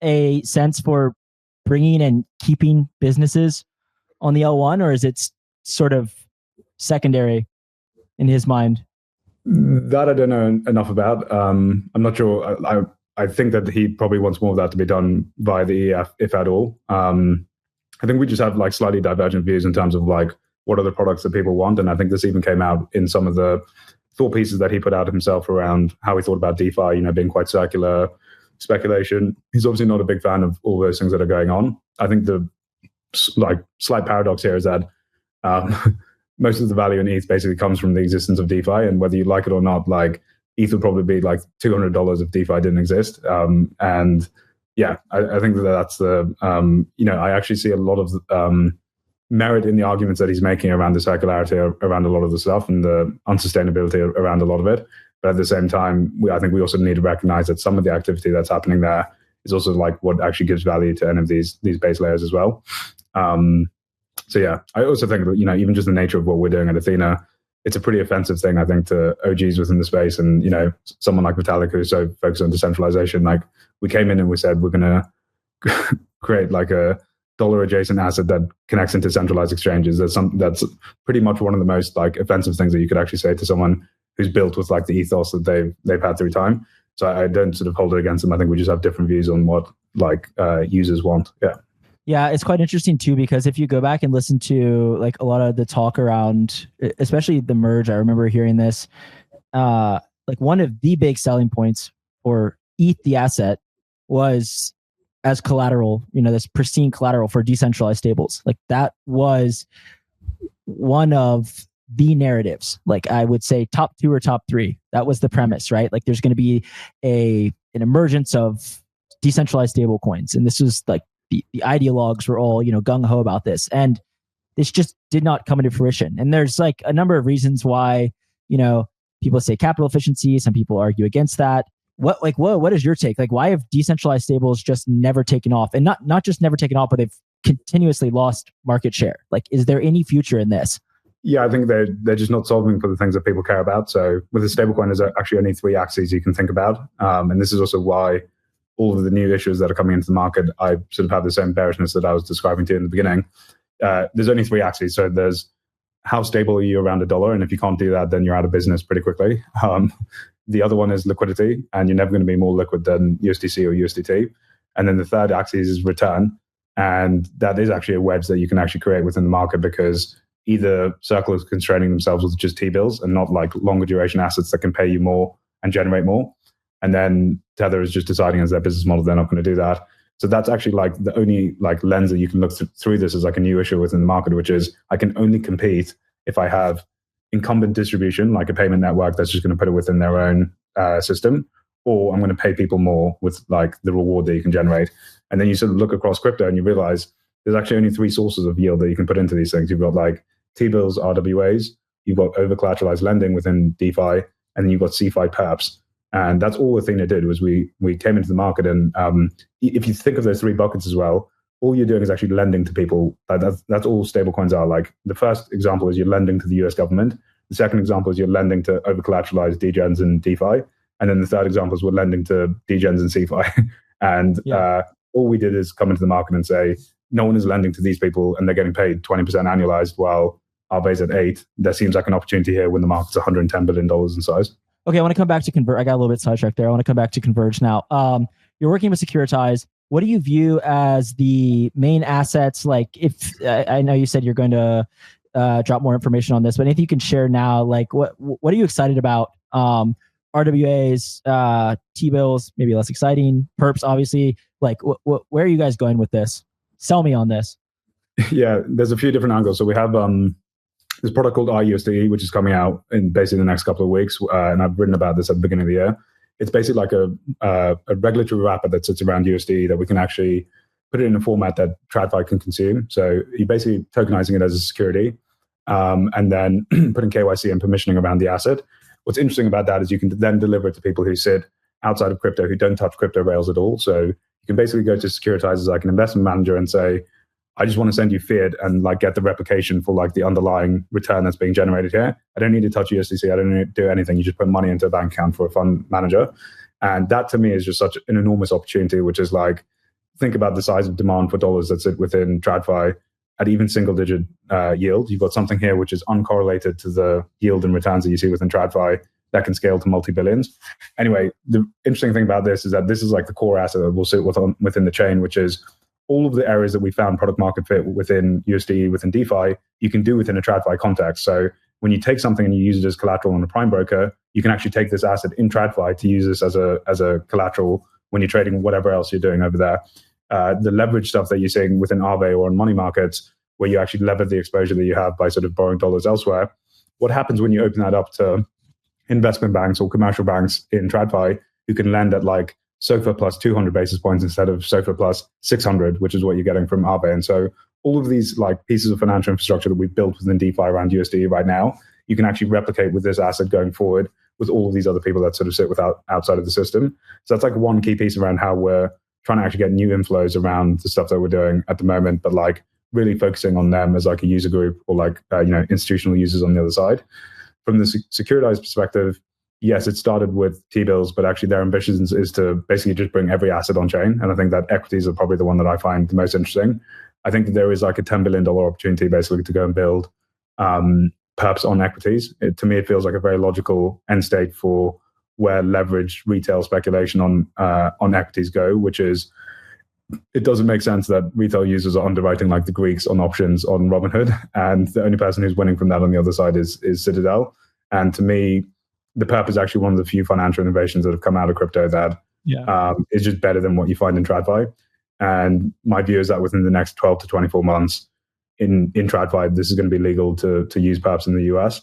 a sense for bringing and keeping businesses on the L1, or is it sort of secondary in his mind? That I don't know enough about. I'm not sure. I think that he probably wants more of that to be done via the EF, if at all. I think we just have slightly divergent views in terms of what are the products that people want. And I think this even came out in some of the thought pieces that he put out himself around how he thought about DeFi, being quite circular, speculation. He's obviously not a big fan of all those things that are going on. I think the slight paradox here is that most of the value in ETH basically comes from the existence of DeFi, and whether you like it or not, ETH would probably be $200 if DeFi didn't exist. And yeah, I think that's the I actually see a lot of merit in the arguments that he's making around the circularity around a lot of the stuff and the unsustainability around a lot of it. But at the same time, I think we also need to recognize that some of the activity that's happening there is also what actually gives value to any of these base layers as well. So yeah, I also think that, even just the nature of what we're doing at Ethena, it's a pretty offensive thing, I think, to OGs within the space. And, someone like Vitalik, who's so focused on decentralization, we came in and we said, we're going to create a dollar adjacent asset that connects into centralized exchanges. That's pretty much one of the most offensive things that you could actually say to someone who's built with the ethos that they've had through time. So I don't sort of hold it against them. I think we just have different views on what users want. Yeah. Yeah, it's quite interesting too, because if you go back and listen to a lot of the talk around, especially the merge, I remember hearing this, one of the big selling points for ETH, the asset, was as collateral, this pristine collateral for decentralized stables. That was one of the narratives. I would say top 2 or top 3. That was the premise, right? There's going to be an emergence of decentralized stable coins. And this was the ideologues were all, gung-ho about this. And this just did not come into fruition. And there's a number of reasons why, people say capital efficiency. Some people argue against that. What is your take? Why have decentralized stables just never taken off? And not just never taken off, but they've continuously lost market share. Is there any future in this? Yeah, I think they're just not solving for the things that people care about. So with a stablecoin, there's actually only 3 axes you can think about. And this is also why all of the new issues that are coming into the market, I sort of have the same bearishness that I was describing to you in the beginning. There's only 3 axes. So there's how stable are you around $1? And if you can't do that, then you're out of business pretty quickly. The other one is liquidity, and you're never going to be more liquid than USDC or USDT. And then the third axis is return. And that is actually a wedge that you can actually create within the market, because either Circle is constraining themselves with just T-bills and not longer duration assets that can pay you more and generate more. And then Tether is just deciding as their business model, they're not going to do that. So that's actually the only lens that you can look through this as a new issue within the market, which is I can only compete if I have incumbent distribution, like a payment network that's just going to put it within their own system, or I'm going to pay people more with the reward that you can generate. And then you sort of look across crypto and you realize there's actually only 3 sources of yield that you can put into these things. You've got T-bills, RWAs, you've got over-collateralized lending within DeFi, and then you've got CeFi perps. And that's all Ethena did was we came into the market. And if you think of those 3 buckets as well, all you're doing is actually lending to people. That's all stablecoins are. The first example is you're lending to the US government. The second example is you're lending to over-collateralized degens and DeFi. And then the third example is we're lending to degens and CeFi. And all we did is come into the market and say, no one is lending to these people and they're getting paid 20% annualized while our base at 8. There seems like an opportunity here when the market's $110 billion in size. Okay, I want to come back to Converge. I got a little bit sidetracked there. I want to come back to Converge now. You're working with Securitize. What do you view as the main assets? If I know you said you're going to drop more information on this, but anything you can share now? What are you excited about? RWAs, T-bills, maybe less exciting. Perps, obviously. Where are you guys going with this? Sell me on this. Yeah, there's a few different angles. So we have this product called USDE, which is coming out in basically the next couple of weeks. And I've written about this at the beginning of the year. It's basically a regulatory wrapper that sits around USDE that we can actually put it in a format that TradFi can consume. So you're basically tokenizing it as a security, and then putting KYC and permissioning around the asset. What's interesting about that is you can then deliver it to people who sit outside of crypto, who don't touch crypto rails at all. So you can basically go to Securitize as like an investment manager and say, I just want to send you fiat and like get the replication for like the underlying return that's being generated here. I don't need to touch USDC. I don't need to do anything. You just put money into a bank account for a fund manager. And that to me is just such an enormous opportunity, which is like, think about the size of demand for dollars that sit within TradFi at even single digit yield. You've got something here which is uncorrelated to the yield and returns that you see within TradFi that can scale to multi-billions. Anyway, the interesting thing about this is that this is like the core asset that will sit within the chain, which is all of the areas that we found product market fit within USDE, within DeFi, you can do within a TradFi context. So when you take something and you use it as collateral on a prime broker, you can actually take this asset in TradFi to use this as a collateral when you're trading whatever else you're doing over there. The leverage stuff that you're seeing within Aave or on money markets, where you actually lever the exposure that you have by sort of borrowing dollars elsewhere. What happens when you open that up to investment banks or commercial banks in TradFi who can lend at like SOFR plus 200 basis points instead of SOFR plus 600, which is what you're getting from Aave. And so all of these like pieces of financial infrastructure that we've built within DeFi around USDE right now, you can actually replicate with this asset going forward with all of these other people that sort of sit outside of the system. So that's like one key piece around how we're trying to actually get new inflows around the stuff that we're doing at the moment, but like really focusing on them as like a user group or like, institutional users on the other side. From the Securitize perspective, yes, it started with T-bills, but actually their ambitions is to basically just bring every asset on chain. And I think that equities are probably the one that I find the most interesting. I think that there is like a $10 billion opportunity basically to go and build perps on equities. To me, it feels like a very logical end state for where leveraged retail speculation on equities go, which is, it doesn't make sense that retail users are underwriting like the Greeks on options on Robinhood, and the only person who's winning from that on the other side is Citadel. And to me, the perp is actually one of the few financial innovations that have come out of crypto that is just better than what you find in TradFi. And my view is that within the next 12 to 24 months in TradFi, this is going to be legal to use perps in the US.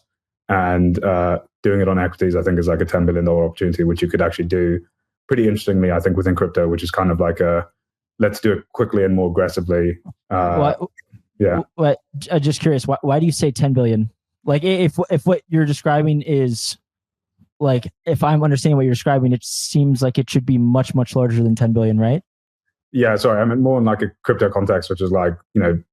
And doing it on equities, I think, is like a $10 billion opportunity, which you could actually do pretty interestingly, I think, within crypto, which is kind of like let's do it quickly and more aggressively. I'm just curious, why do you say 10 billion? Like if what you're describing is like, if I'm understanding what you're describing, it seems like it should be much, much larger than 10 billion, right? Yeah, sorry. I mean more in like a crypto context, which is like,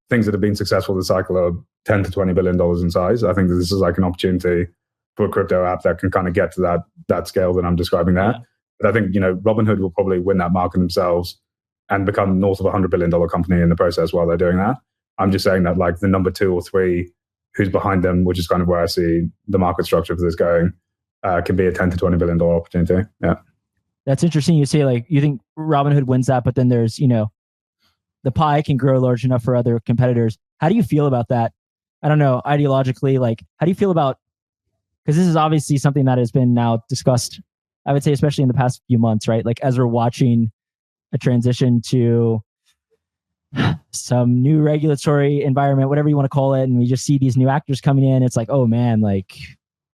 things that have been successful this cycle are 10 to $20 billion in size. I think that this is like an opportunity for a crypto app that can kind of get to that scale that I'm describing there. Yeah. But I think, Robinhood will probably win that market themselves and become north of $100 billion company in the process while they're doing that. I'm just saying that like the number 2 or 3 who's behind them, which is kind of where I see the market structure for this going, can be a $10 to $20 billion opportunity. Yeah. That's interesting. You say like, you think Robinhood wins that, but then there's, the pie can grow large enough for other competitors. How do you feel about that? I don't know, ideologically, like, how do you feel about, because this is obviously something that has been now discussed, I would say, especially in the past few months, right? Like as we're watching a transition to some new regulatory environment, whatever you want to call it, and we just see these new actors coming in, it's like, oh man, like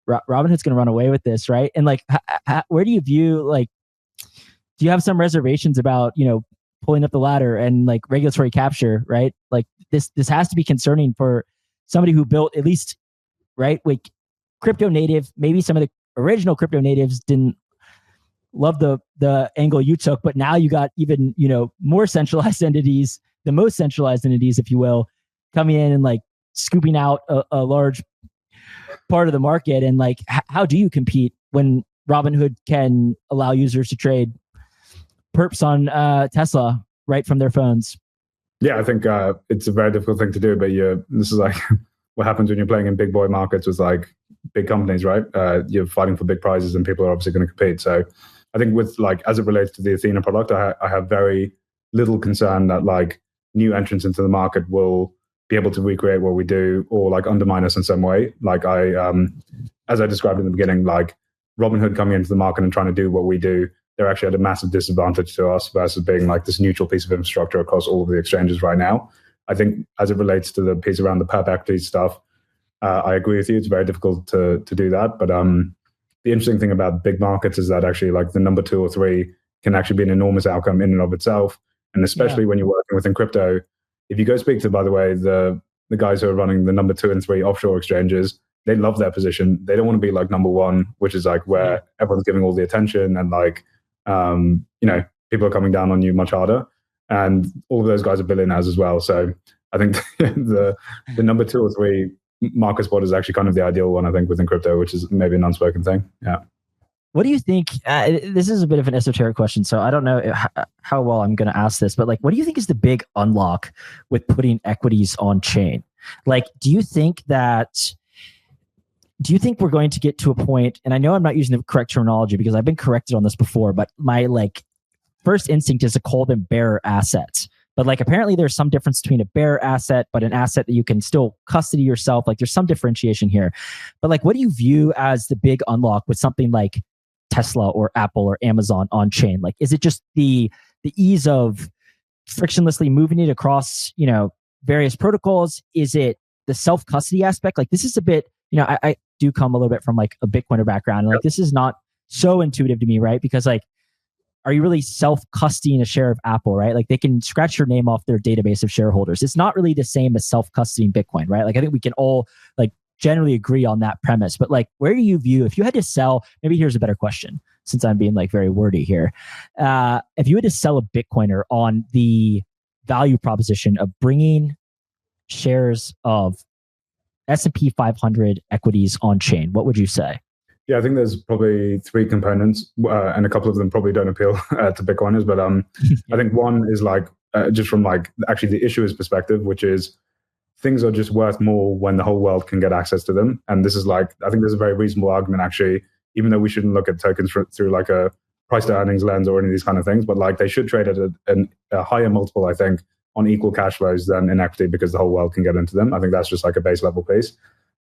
Robinhood's going to run away with this, right? And like, where do you view, like, do you have some reservations about, pulling up the ladder and like regulatory capture, right? Like this has to be concerning for somebody who built, at least, right, like crypto native. Maybe some of the original crypto natives didn't love the angle you took, but now you got even, more centralized entities, the most centralized entities, if you will, coming in and like scooping out a large part of the market. And like, how do you compete when Robinhood can allow users to trade perps on Tesla right from their phones? Yeah, I think it's a very difficult thing to do, but this is like what happens when you're playing in big boy markets with like big companies, right? You're fighting for big prizes and people are obviously going to compete. So I think with like, as it relates to the Ethena product, I have very little concern that like new entrants into the market will be able to recreate what we do or like undermine us in some way. Like as I described in the beginning, like Robinhood coming into the market and trying to do what we do, they're actually at a massive disadvantage to us versus being like this neutral piece of infrastructure across all of the exchanges right now. I think as it relates to the piece around the perp equity stuff, I agree with you. It's very difficult to do that. But the interesting thing about big markets is that actually like the number 2 or 3 can actually be an enormous outcome in and of itself. And especially when you're working within crypto, if you go speak to, by the way, the guys who are running the number 2 and 3 offshore exchanges, they love their position. They don't want to be like number 1, which is like where everyone's giving all the attention and like, people are coming down on you much harder. And all of those guys are billionaires as well. So I think the number 2 or 3 market spot is actually kind of the ideal one, I think, within crypto, which is maybe an unspoken thing. Yeah. What do you think? This is a bit of an esoteric question, so I don't know how well I'm going to ask this, but like, what do you think is the big unlock with putting equities on chain? Like, do you think we're going to get to a point, and I know I'm not using the correct terminology because I've been corrected on this before, but my like first instinct is to call them bearer assets. But like, apparently there's some difference between a bearer asset, but an asset that you can still custody yourself. Like, there's some differentiation here. But like, what do you view as the big unlock with something like Tesla or Apple or Amazon on chain? Like, is it just the ease of frictionlessly moving it across, various protocols? Is it the self-custody aspect? Like, this is a bit, I do come a little bit from like a Bitcoiner background, and like, this is not so intuitive to me, right? Because like, are you really self-custodying a share of Apple, right? Like, they can scratch your name off their database of shareholders. It's not really the same as self-custodying Bitcoin, right? Like, I think we can all like generally agree on that premise. But like, where do you view, if you had to sell, maybe here's a better question, since I'm being like very wordy here. If you had to sell a Bitcoiner on the value proposition of bringing shares of S&P 500 equities on chain, what would you say? Yeah, I think there's probably 3 components, and a couple of them probably don't appeal to Bitcoiners. But I think one is like just from like actually the issuer's perspective, which is things are just worth more when the whole world can get access to them. And this is like, I think there's a very reasonable argument actually, even though we shouldn't look at tokens through like a price to earnings lens or any of these kind of things, but like they should trade at a higher multiple, I think, on equal cash flows than in equity because the whole world can get into them. I think that's just like a base level piece.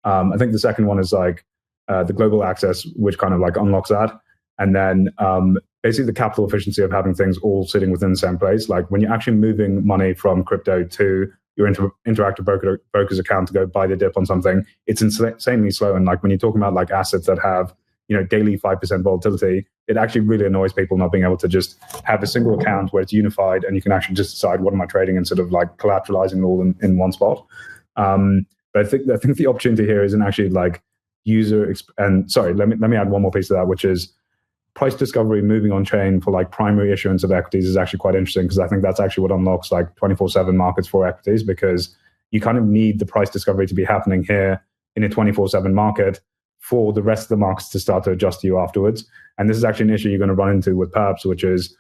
I think the second one is like the global access, which kind of like unlocks that. And then basically the capital efficiency of having things all sitting within the same place. Like when you're actually moving money from crypto to your interactive broker's account to go buy the dip on something, it's insanely slow. And like when you're talking about like assets that have, daily 5% volatility, it actually really annoys people not being able to just have a single account where it's unified and you can actually just decide what am I trading instead of like collateralizing it all in one spot. But I think the opportunity here isn't actually like let me add one more piece to that, which is price discovery moving on chain for like primary issuance of equities is actually quite interesting, because I think that's actually what unlocks like 24/7 markets for equities, because you kind of need the price discovery to be happening here in a 24/7 market for the rest of the markets to start to adjust to you afterwards. And this is actually an issue you're going to run into with perps, which is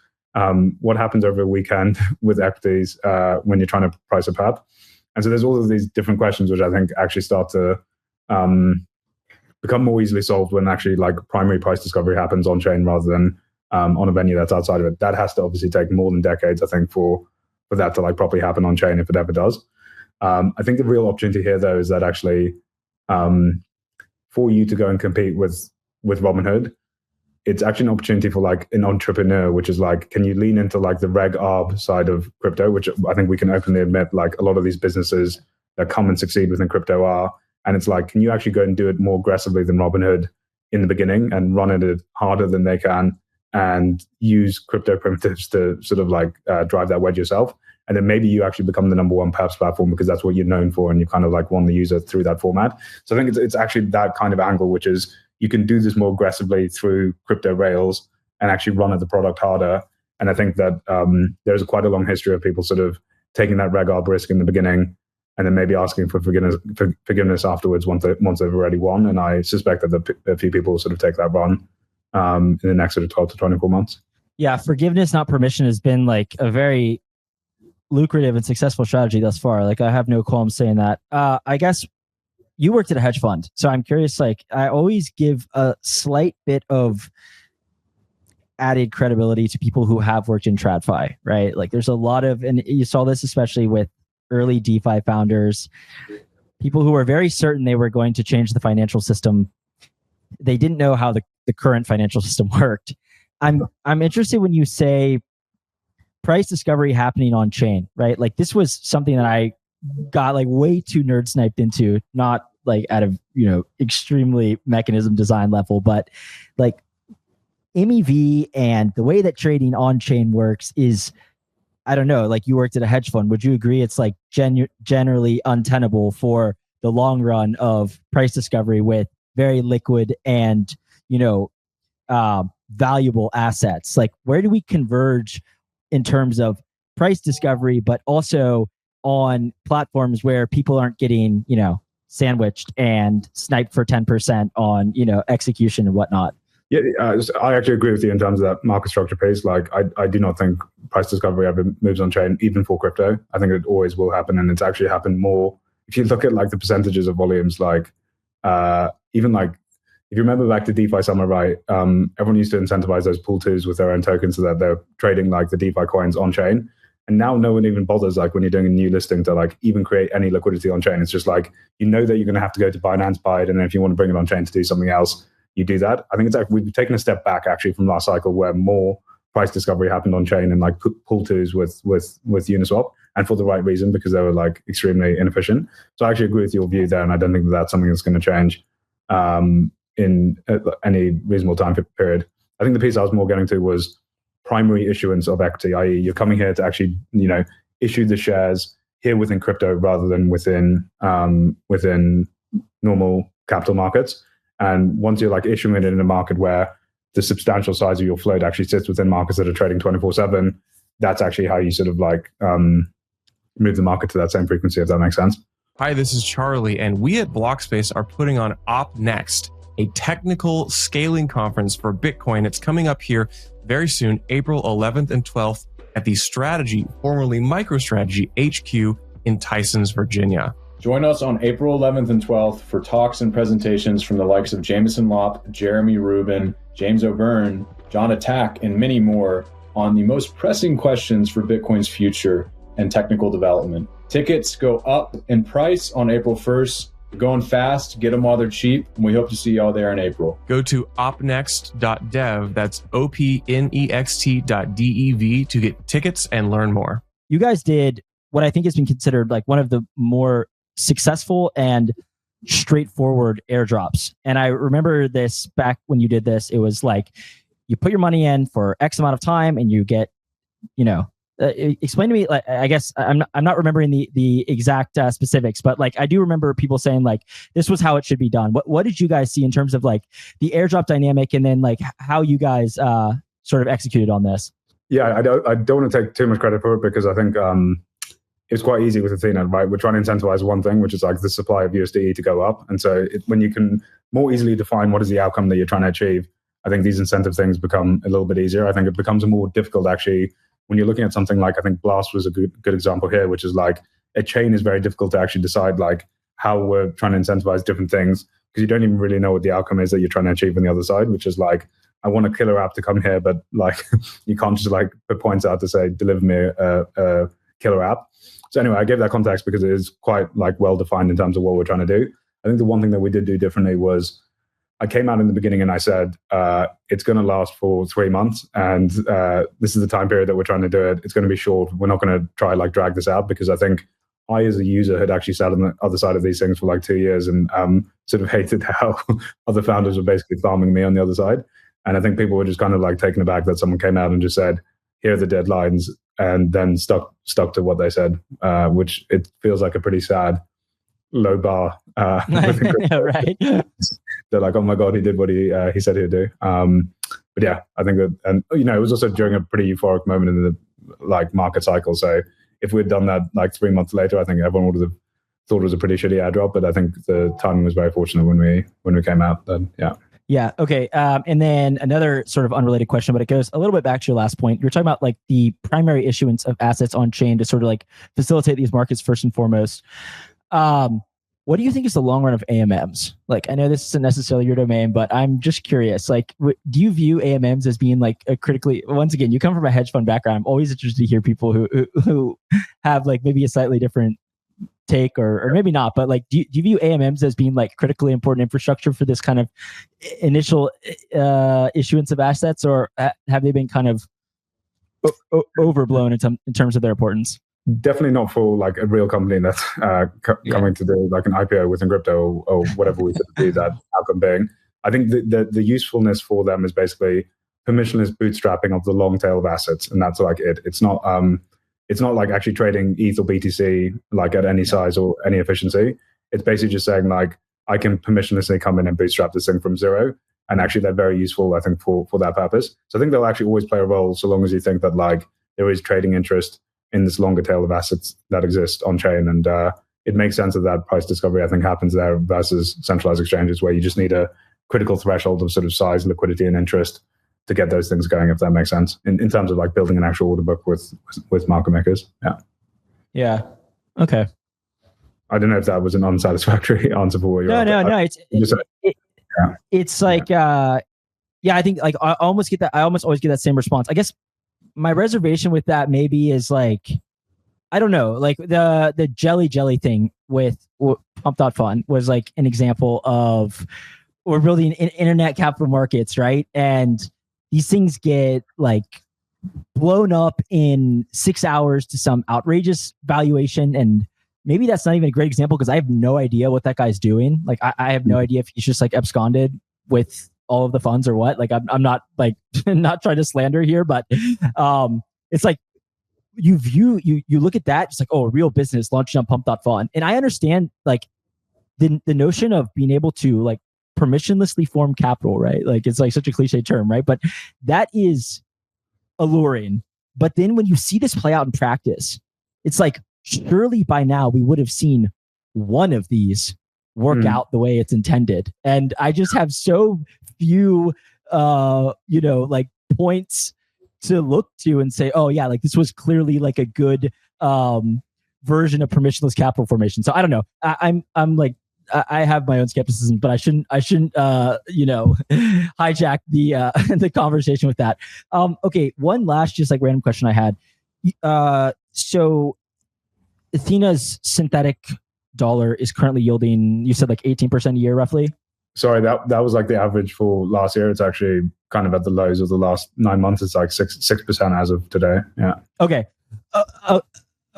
what happens over a weekend with equities when you're trying to price a perp. And so there's all of these different questions which I think actually start to become more easily solved when actually like primary price discovery happens on chain rather than on a venue that's outside of it. That has to obviously take more than decades, I think, for that to like properly happen on chain, if it ever does. I think the real opportunity here though is that actually for you to go and compete with Robinhood, it's actually an opportunity for like an entrepreneur, which is like, can you lean into like the reg arb side of crypto, which I think we can openly admit like a lot of these businesses that come and succeed within crypto are. And it's like, can you actually go and do it more aggressively than Robinhood in the beginning and run it harder than they can and use crypto primitives to sort of like drive that wedge yourself? And then maybe you actually become the number one perps platform because that's what you're known for and you kind of like won the user through that format. So I think it's actually that kind of angle, which is you can do this more aggressively through crypto rails and actually run at the product harder. And I think that there's quite a long history of people sort of taking that reg arb risk in the beginning and then maybe asking for forgiveness afterwards once they've already won. And I suspect that a few people will sort of take that run in the next sort of 12 to 24 months. Yeah, forgiveness, not permission, has been like a very lucrative and successful strategy thus far. Like I have no qualms saying that. I guess you worked at a hedge fund, so I'm curious. Like I always give a slight bit of added credibility to people who have worked in TradFi, right? Like there's a lot of, and you saw this especially with early DeFi founders, people who were very certain they were going to change the financial system. They didn't know how the current financial system worked. I'm interested when you say price discovery happening on chain, right? Like this was something that I got like way too nerd sniped into, not like at a, extremely mechanism design level, but like MEV and the way that trading on chain works is, I don't know, like you worked at a hedge fund. Would you agree it's like generally untenable for the long run of price discovery with very liquid and, valuable assets? Like, where do we converge in terms of price discovery, but also on platforms where people aren't getting, sandwiched and sniped for 10% on, execution and whatnot? Yeah, I actually agree with you in terms of that market structure piece. Like, I do not think price discovery ever moves on chain, even for crypto. I think it always will happen, and it's actually happened more. If you look at like the percentages of volumes, like even like if you remember back to DeFi summer, right? Everyone used to incentivize those pool twos with their own tokens so that they're trading like the DeFi coins on chain. And now no one even bothers, like when you're doing a new listing, to like even create any liquidity on chain. It's just like, you know that you're going to have to go to Binance, buy it, and then if you want to bring it on chain to do something else, you do that. I think it's like we've taken a step back actually from last cycle where more price discovery happened on chain and like pool twos with Uniswap, and for the right reason, because they were like extremely inefficient. So I actually agree with your view there, and I don't think that that's something that's going to change in any reasonable time period. I think the piece I was more getting to was primary issuance of equity, i.e. you're coming here to actually, issue the shares here within crypto rather than within normal capital markets. And once you're like issuing it in a market where the substantial size of your float actually sits within markets that are trading 24/7, that's actually how you sort of like move the market to that same frequency, if that makes sense. Hi, this is Charlie, and we at Blockspace are putting on Op Next, a technical scaling conference for Bitcoin. It's coming up here very soon, April 11th and 12th at the Strategy, formerly MicroStrategy HQ in Tysons, Virginia. Join us on April 11th and 12th for talks and presentations from the likes of Jameson Lopp, Jeremy Rubin, James O'Byrne, John Attack, and many more on the most pressing questions for Bitcoin's future and technical development. Tickets go up in price on April 1st. We're going fast, get them while they're cheap, and we hope to see y'all there in April. Go to opnext.dev, that's opnext.dev to get tickets and learn more. You guys did what I think has been considered like one of the more successful and straightforward airdrops. And I remember this back when you did this, it was like you put your money in for X amount of time and you get, explain to me, like, I guess I'm not remembering the exact specifics, but like I do remember people saying like this was how it should be done. What did you guys see in terms of like the airdrop dynamic, and then like how you guys sort of executed on this? Yeah, I don't want to take too much credit for it, because I think it's quite easy with Ethena, right? We're trying to incentivize one thing, which is like the supply of USDE to go up. And so when you can more easily define what is the outcome that you're trying to achieve, I think these incentive things become a little bit easier. I think it becomes more difficult actually when you're looking at something like, I think Blast was a good example here, which is like a chain is very difficult to actually decide like how we're trying to incentivize different things, because you don't even really know what the outcome is that you're trying to achieve on the other side, which is like, I want a killer app to come here, but like you can't just like put points out to say, deliver me a killer app. So anyway, I gave that context because it is quite like well defined in terms of what we're trying to do. I think the one thing that we did do differently was I came out in the beginning and I said, it's going to last for 3 months. And this is the time period that we're trying to do it. It's going to be short. We're not going to try like drag this out, because I think I, as a user, had actually sat on the other side of these things for like 2 years and sort of hated how other founders were basically farming me on the other side. And I think people were just kind of like taken aback that someone came out and just said, here are the deadlines, and then stuck to what they said, which it feels like a pretty sad low bar. Right. They're like, oh my God, he did what he said he'd do. But yeah, I think that, and it was also during a pretty euphoric moment in the like market cycle. So if we'd done that like 3 months later, I think everyone would have thought it was a pretty shitty airdrop. But I think the timing was very fortunate when we came out. Then yeah. Yeah. Okay. And then another sort of unrelated question, but it goes a little bit back to your last point. You're talking about like the primary issuance of assets on chain to sort of like facilitate these markets first and foremost. What do you think is the long run of AMMs? Like, I know this isn't necessarily your domain, but I'm just curious. Like, do you view AMMs as being like a critically? Once again, you come from a hedge fund background. I'm always interested to hear people who have like maybe a slightly different take, or maybe not. But like, do you view AMMs as being like critically important infrastructure for this kind of initial issuance of assets, or have they been kind of overblown in terms of their importance? Definitely not for like a real company that's coming to do like an IPO within crypto or whatever we could do that outcome being. I think the usefulness for them is basically permissionless bootstrapping of the long tail of assets, and that's like it. It's not it's not like actually trading ETH or BTC like at any size or any efficiency. It's basically just saying like, I can permissionlessly come in and bootstrap this thing from zero. And actually they're very useful, I think, for that purpose. So I think they'll actually always play a role so long as you think that like there is trading interest in this longer tail of assets that exist on chain. And it makes sense that price discovery, I think, happens there versus centralized exchanges where you just need a critical threshold of sort of size, liquidity, and interest to get those things going, if that makes sense, in terms of like building an actual order book with market makers. Yeah. Yeah. Okay. I don't know if that was an unsatisfactory answer for what you're No. It's like, I think like I almost always get that same response. I guess my reservation with that maybe is like, I don't know, like the jelly thing with Pump.Fun was like an example of, we're building internet capital markets, right? And these things get like blown up in 6 hours to some outrageous valuation. And maybe that's not even a great example because I have no idea what that guy's doing. Like I have no idea if he's just like absconded with all of the funds or what. Like I'm not like not trying to slander here, but it's like you look at that, it's like, oh, a real business launching on Pump.Fun. And I understand like the notion of being able to like permissionlessly form capital, right? Like it's like such a cliche term, right? But that is alluring. But then when you see this play out in practice, it's like, surely by now we would have seen one of these work out the way it's intended. And I just have so few, like points to look to and say, oh yeah, like this was clearly like a good version of permissionless capital formation. So I don't know. I'm like, I have my own skepticism, but I shouldn't hijack the conversation with that. Okay, one last just like random question I had. So Ethena's synthetic dollar is currently yielding, you said like 18% a year roughly? Sorry, that was like the average for last year. It's actually kind of at the lows of the last 9 months. It's like 6% as of today. Yeah. Okay.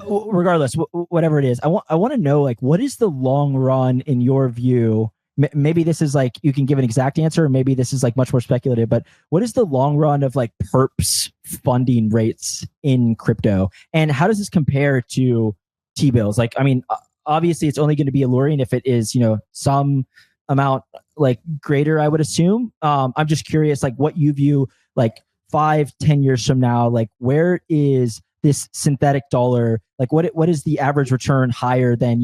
Regardless, whatever it is, I want to know like what is the long run in your view? Maybe this is like you can give an exact answer, or maybe this is like much more speculative. But what is the long run of like perps funding rates in crypto, and how does this compare to T-bills? Like, I mean, obviously, it's only going to be alluring if it is some amount like greater, I would assume. I'm just curious, like what you view like 5-10 years from now, like where is this synthetic dollar, like what is the average return higher than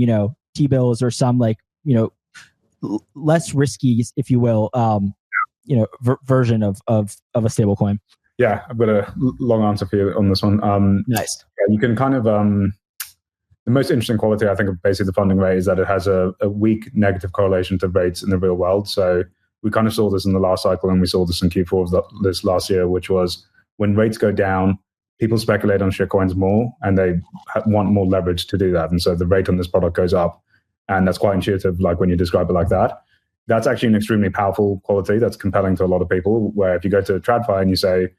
T-bills or some like less risky, if you will, version of a stable coin? Yeah, I've got a long answer for you on this one. Nice. Yeah, you can kind of the most interesting quality I think of basically the funding rate is that it has a weak negative correlation to rates in the real world. So we kind of saw this in the last cycle, and we saw this in Q4 of this last year, which was when rates go down, people speculate on shitcoins more, and they want more leverage to do that. And so the rate on this product goes up. And that's quite intuitive, like when you describe it like that. That's actually an extremely powerful quality that's compelling to a lot of people, where if you go to TradFi and you say,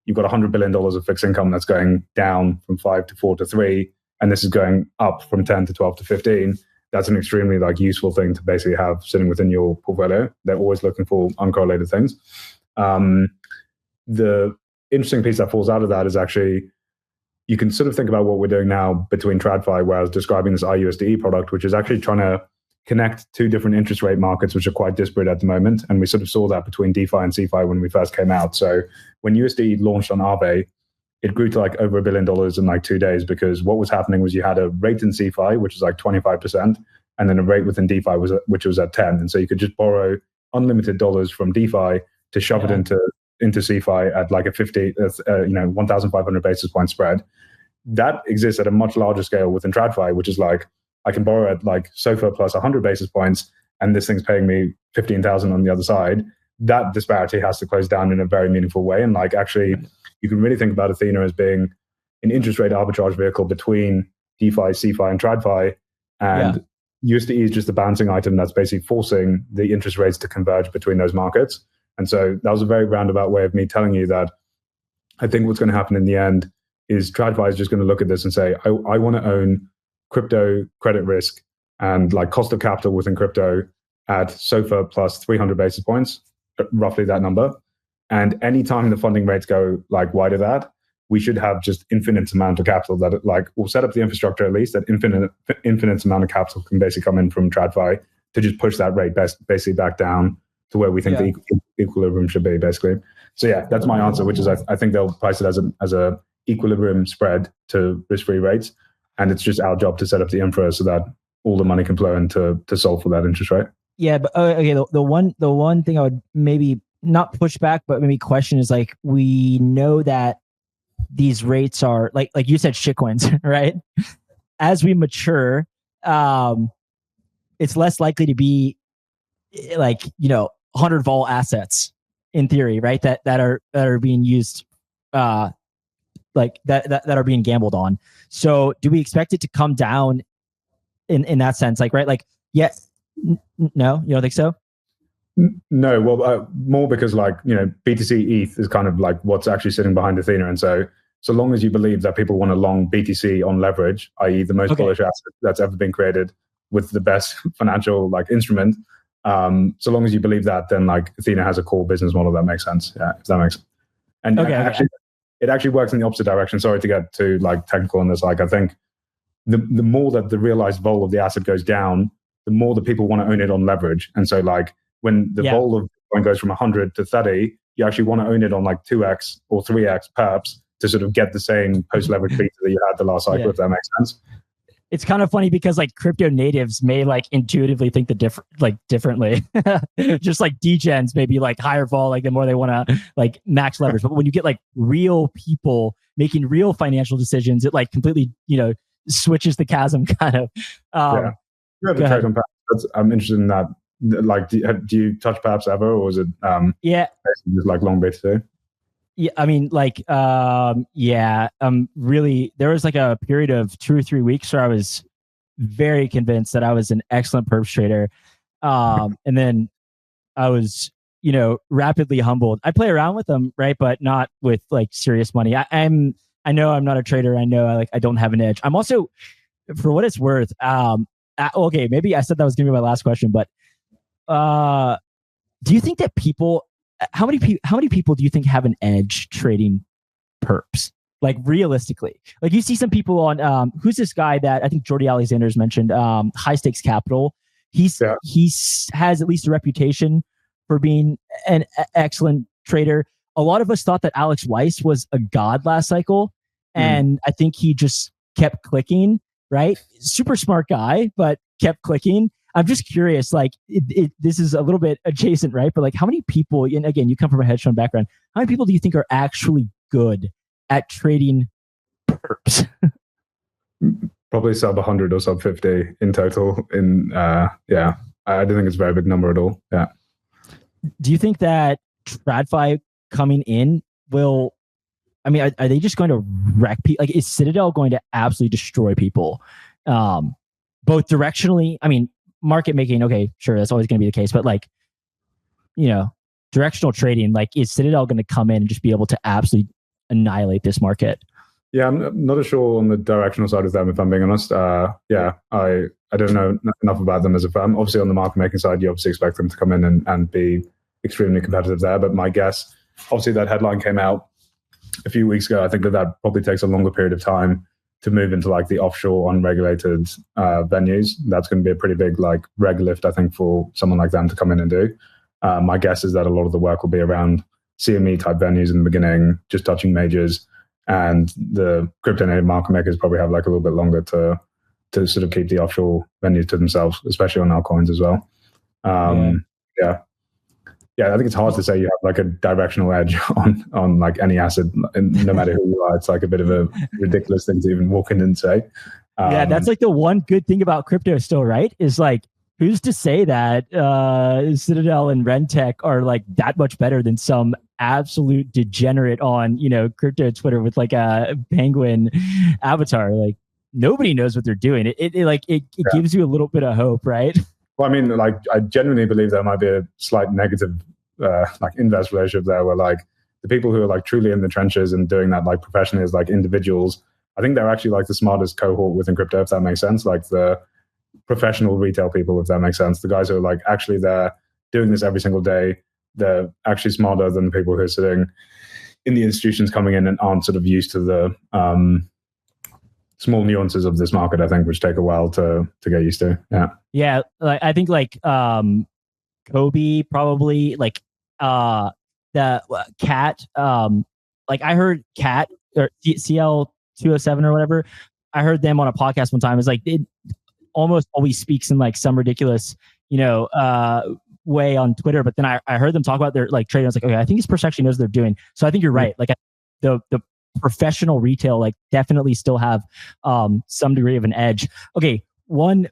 you've got $100 billion of fixed income that's going down from 5 to 4 to 3, and this is going up from 10 to 12 to 15, that's an extremely like useful thing to basically have sitting within your portfolio. They're always looking for uncorrelated things. The interesting piece that falls out of that is actually, you can sort of think about what we're doing now between TradFi, where I was describing this USDE product, which is actually trying to connect two different interest rate markets, which are quite disparate at the moment. And we sort of saw that between DeFi and CeFi when we first came out. So when USDE launched on Aave, it grew to like over $1 billion in like 2 days, because what was happening was you had a rate in CeFi, which is like 25%, and then a rate within DeFi which was at 10. And so you could just borrow unlimited dollars from DeFi to shove it into CeFi at like a 1,500 basis point spread. That exists at a much larger scale within TradFi, which is like, I can borrow at like SOFR plus 100 basis points, and this thing's paying me 15,000 on the other side. That disparity has to close down in a very meaningful way. And like, actually, you can really think about Ethena as being an interest rate arbitrage vehicle between DeFi, CeFi, and TradFi. And USDE is just a balancing item that's basically forcing the interest rates to converge between those markets. And so that was a very roundabout way of me telling you that I think what's going to happen in the end is TradFi is just going to look at this and say, I want to own crypto credit risk and like cost of capital within crypto at SOFR plus 300 basis points, roughly that number. And anytime the funding rates go like wide of that, we should have just infinite amount of capital that we'll set up the infrastructure at least that infinite amount of capital can basically come in from TradFi to just push that rate basically back down to where we think the equilibrium should be basically. So yeah, that's my answer, which is I think they'll price it as a equilibrium spread to risk-free rates, and it's just our job to set up the infra so that all the money can flow in to solve for that interest rate. Yeah, but okay. The one thing I would maybe not push back, but maybe question is like, we know that these rates are like you said, shitcoins, right? As we mature, it's less likely to be like 100 vol assets in theory, right? That are being used, like that are being gambled on. So do we expect it to come down in that sense? Like, right? Like, yes, no, you don't think so? No, well, more because BTC ETH is kind of like what's actually sitting behind Ethena, and so long as you believe that people want to long BTC on leverage, i.e. the most bullish asset that's ever been created with the best financial instrument, so long as you believe that, then Ethena has a core business model that makes sense. Yeah, if that makes sense. And actually, it actually works in the opposite direction. Sorry to get too technical on this. I think the more that the realized vol of the asset goes down, the more that people want to own it on leverage. And so when the vol of Bitcoin goes from 100 to 30, you actually want to own it on 2x or 3x perps to sort of get the same post-leverage beta that you had the last cycle, if that makes sense. It's kind of funny because crypto natives may intuitively think differently. Just like degens maybe higher vol, the more they want to max leverage. But when you get real people making real financial decisions, it completely switches the chasm kind of. Yeah. You have a trade on perps. I'm interested in that. Do you touch perps ever, or is it just long beta too? Yeah, I mean, really, there was a period of 2 or 3 weeks where I was very convinced that I was an excellent perps trader. And then I was, rapidly humbled. I play around with them, right? But not with serious money. I know I'm not a trader. I know I don't have an edge. I'm also, for what it's worth, okay, maybe I said that was going to be my last question, but do you think that people, how many people do you think have an edge trading perps? Realistically, you see some people on who's this guy that I think Jordy Alexander's mentioned, High Stakes Capital. He has at least a reputation for being an excellent trader. A lot of us thought that Alex Weiss was a god last cycle, and I think he just kept clicking. Right, super smart guy, but kept clicking. I'm just curious, this is a little bit adjacent, right? But how many people, and again, you come from a hedge fund background, how many people do you think are actually good at trading perps? Probably sub 100 or sub 50 in total. I don't think it's a very big number at all. Yeah. Do you think that TradFi coming in will, I mean, are they just going to wreck people? Is Citadel going to absolutely destroy people? Both directionally, I mean, market making, okay, sure, that's always going to be the case. But directional trading, is Citadel going to come in and just be able to absolutely annihilate this market? Yeah, I'm not sure on the directional side of them, if I'm being honest. I don't know enough about them as a firm. Obviously, on the market making side, you obviously expect them to come in and be extremely competitive there. But my guess, obviously, that headline came out a few weeks ago. I think that probably takes a longer period of time to move into the offshore unregulated venues. That's going to be a pretty big reg lift, I think, for someone like them to come in and do. My guess is that a lot of the work will be around CME type venues in the beginning, just touching majors, and the crypto native market makers probably have a little bit longer to sort of keep the offshore venues to themselves, especially on altcoins as well. I think it's hard to say you have a directional edge on any asset, and no matter who you are. It's a bit of a ridiculous thing to even walk in and say. That's the one good thing about crypto still, right? Is who's to say that Citadel and Rentech are that much better than some absolute degenerate on crypto Twitter with a penguin avatar? Nobody knows what they're doing. It gives you a little bit of hope, right? Well, I mean, I genuinely believe there might be a slight negative, inverse relationship there, where the people who are truly in the trenches and doing that professionally as individuals, I think they're actually the smartest cohort within crypto, if that makes sense. The professional retail people, if that makes sense. The guys who are actually there doing this every single day, they're actually smarter than the people who are sitting, in the institutions coming in and aren't sort of used to the small nuances of this market, I think, which take a while to get used to. Yeah. Like, I think like Kobe probably, like the Cat, like I heard Cat or CL 207 or whatever. I heard them on a podcast one time. It's like it almost always speaks in like some ridiculous, way on Twitter. But then I heard them talk about their like trading. I was like, okay, I think this person actually knows what they're doing. So I think you're right. Like the professional retail like definitely still have some degree of an edge. Okay, one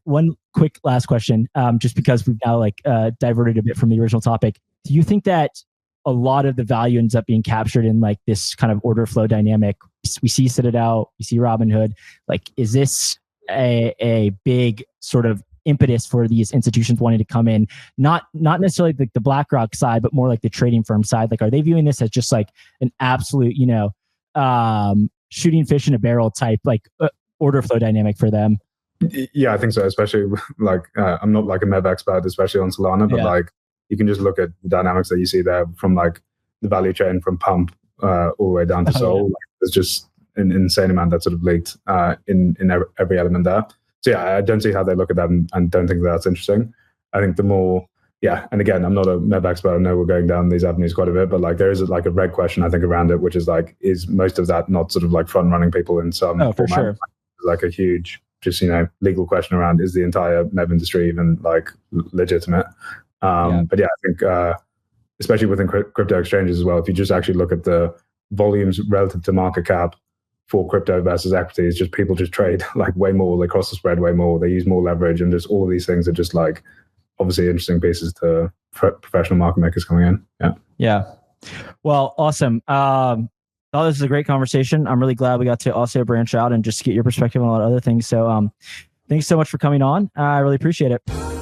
quick last question, just because we've now like diverted a bit from the original topic. Do you think that a lot of the value ends up being captured in like this kind of order flow dynamic? We see Citadel, we see Robinhood. Like, is this a big sort of impetus for these institutions wanting to come in, not necessarily like the BlackRock side, but more like the trading firm side? Like, are they viewing this as just like an absolute, shooting fish in a barrel type, like order flow dynamic for them? Yeah, I think so. Especially like, I'm not like a MEV expert, especially on Solana, but like you can just look at the dynamics that you see there from like the value chain from pump all the way down to Sol. Like, there's just an insane amount that sort of leaked in every element there. So yeah, I don't see how they look at that and don't think that's interesting. I think the more, and again, I'm not a MEV expert. I know we're going down these avenues quite a bit, but like there is like a red question, I think, around it, which is like, is most of that not sort of like front running people in some format? For sure. Like a huge, just, legal question around, is the entire MEV industry even like legitimate? But yeah, I think, especially within crypto exchanges as well, if you just actually look at the volumes relative to market cap for crypto versus equities, just people just trade like way more, they cross the spread way more, they use more leverage, and just all of these things are just like obviously interesting pieces to professional market makers coming in. Yeah. Well, awesome. This is a great conversation. I'm really glad we got to also branch out and just get your perspective on a lot of other things. So thanks so much for coming on. I really appreciate it.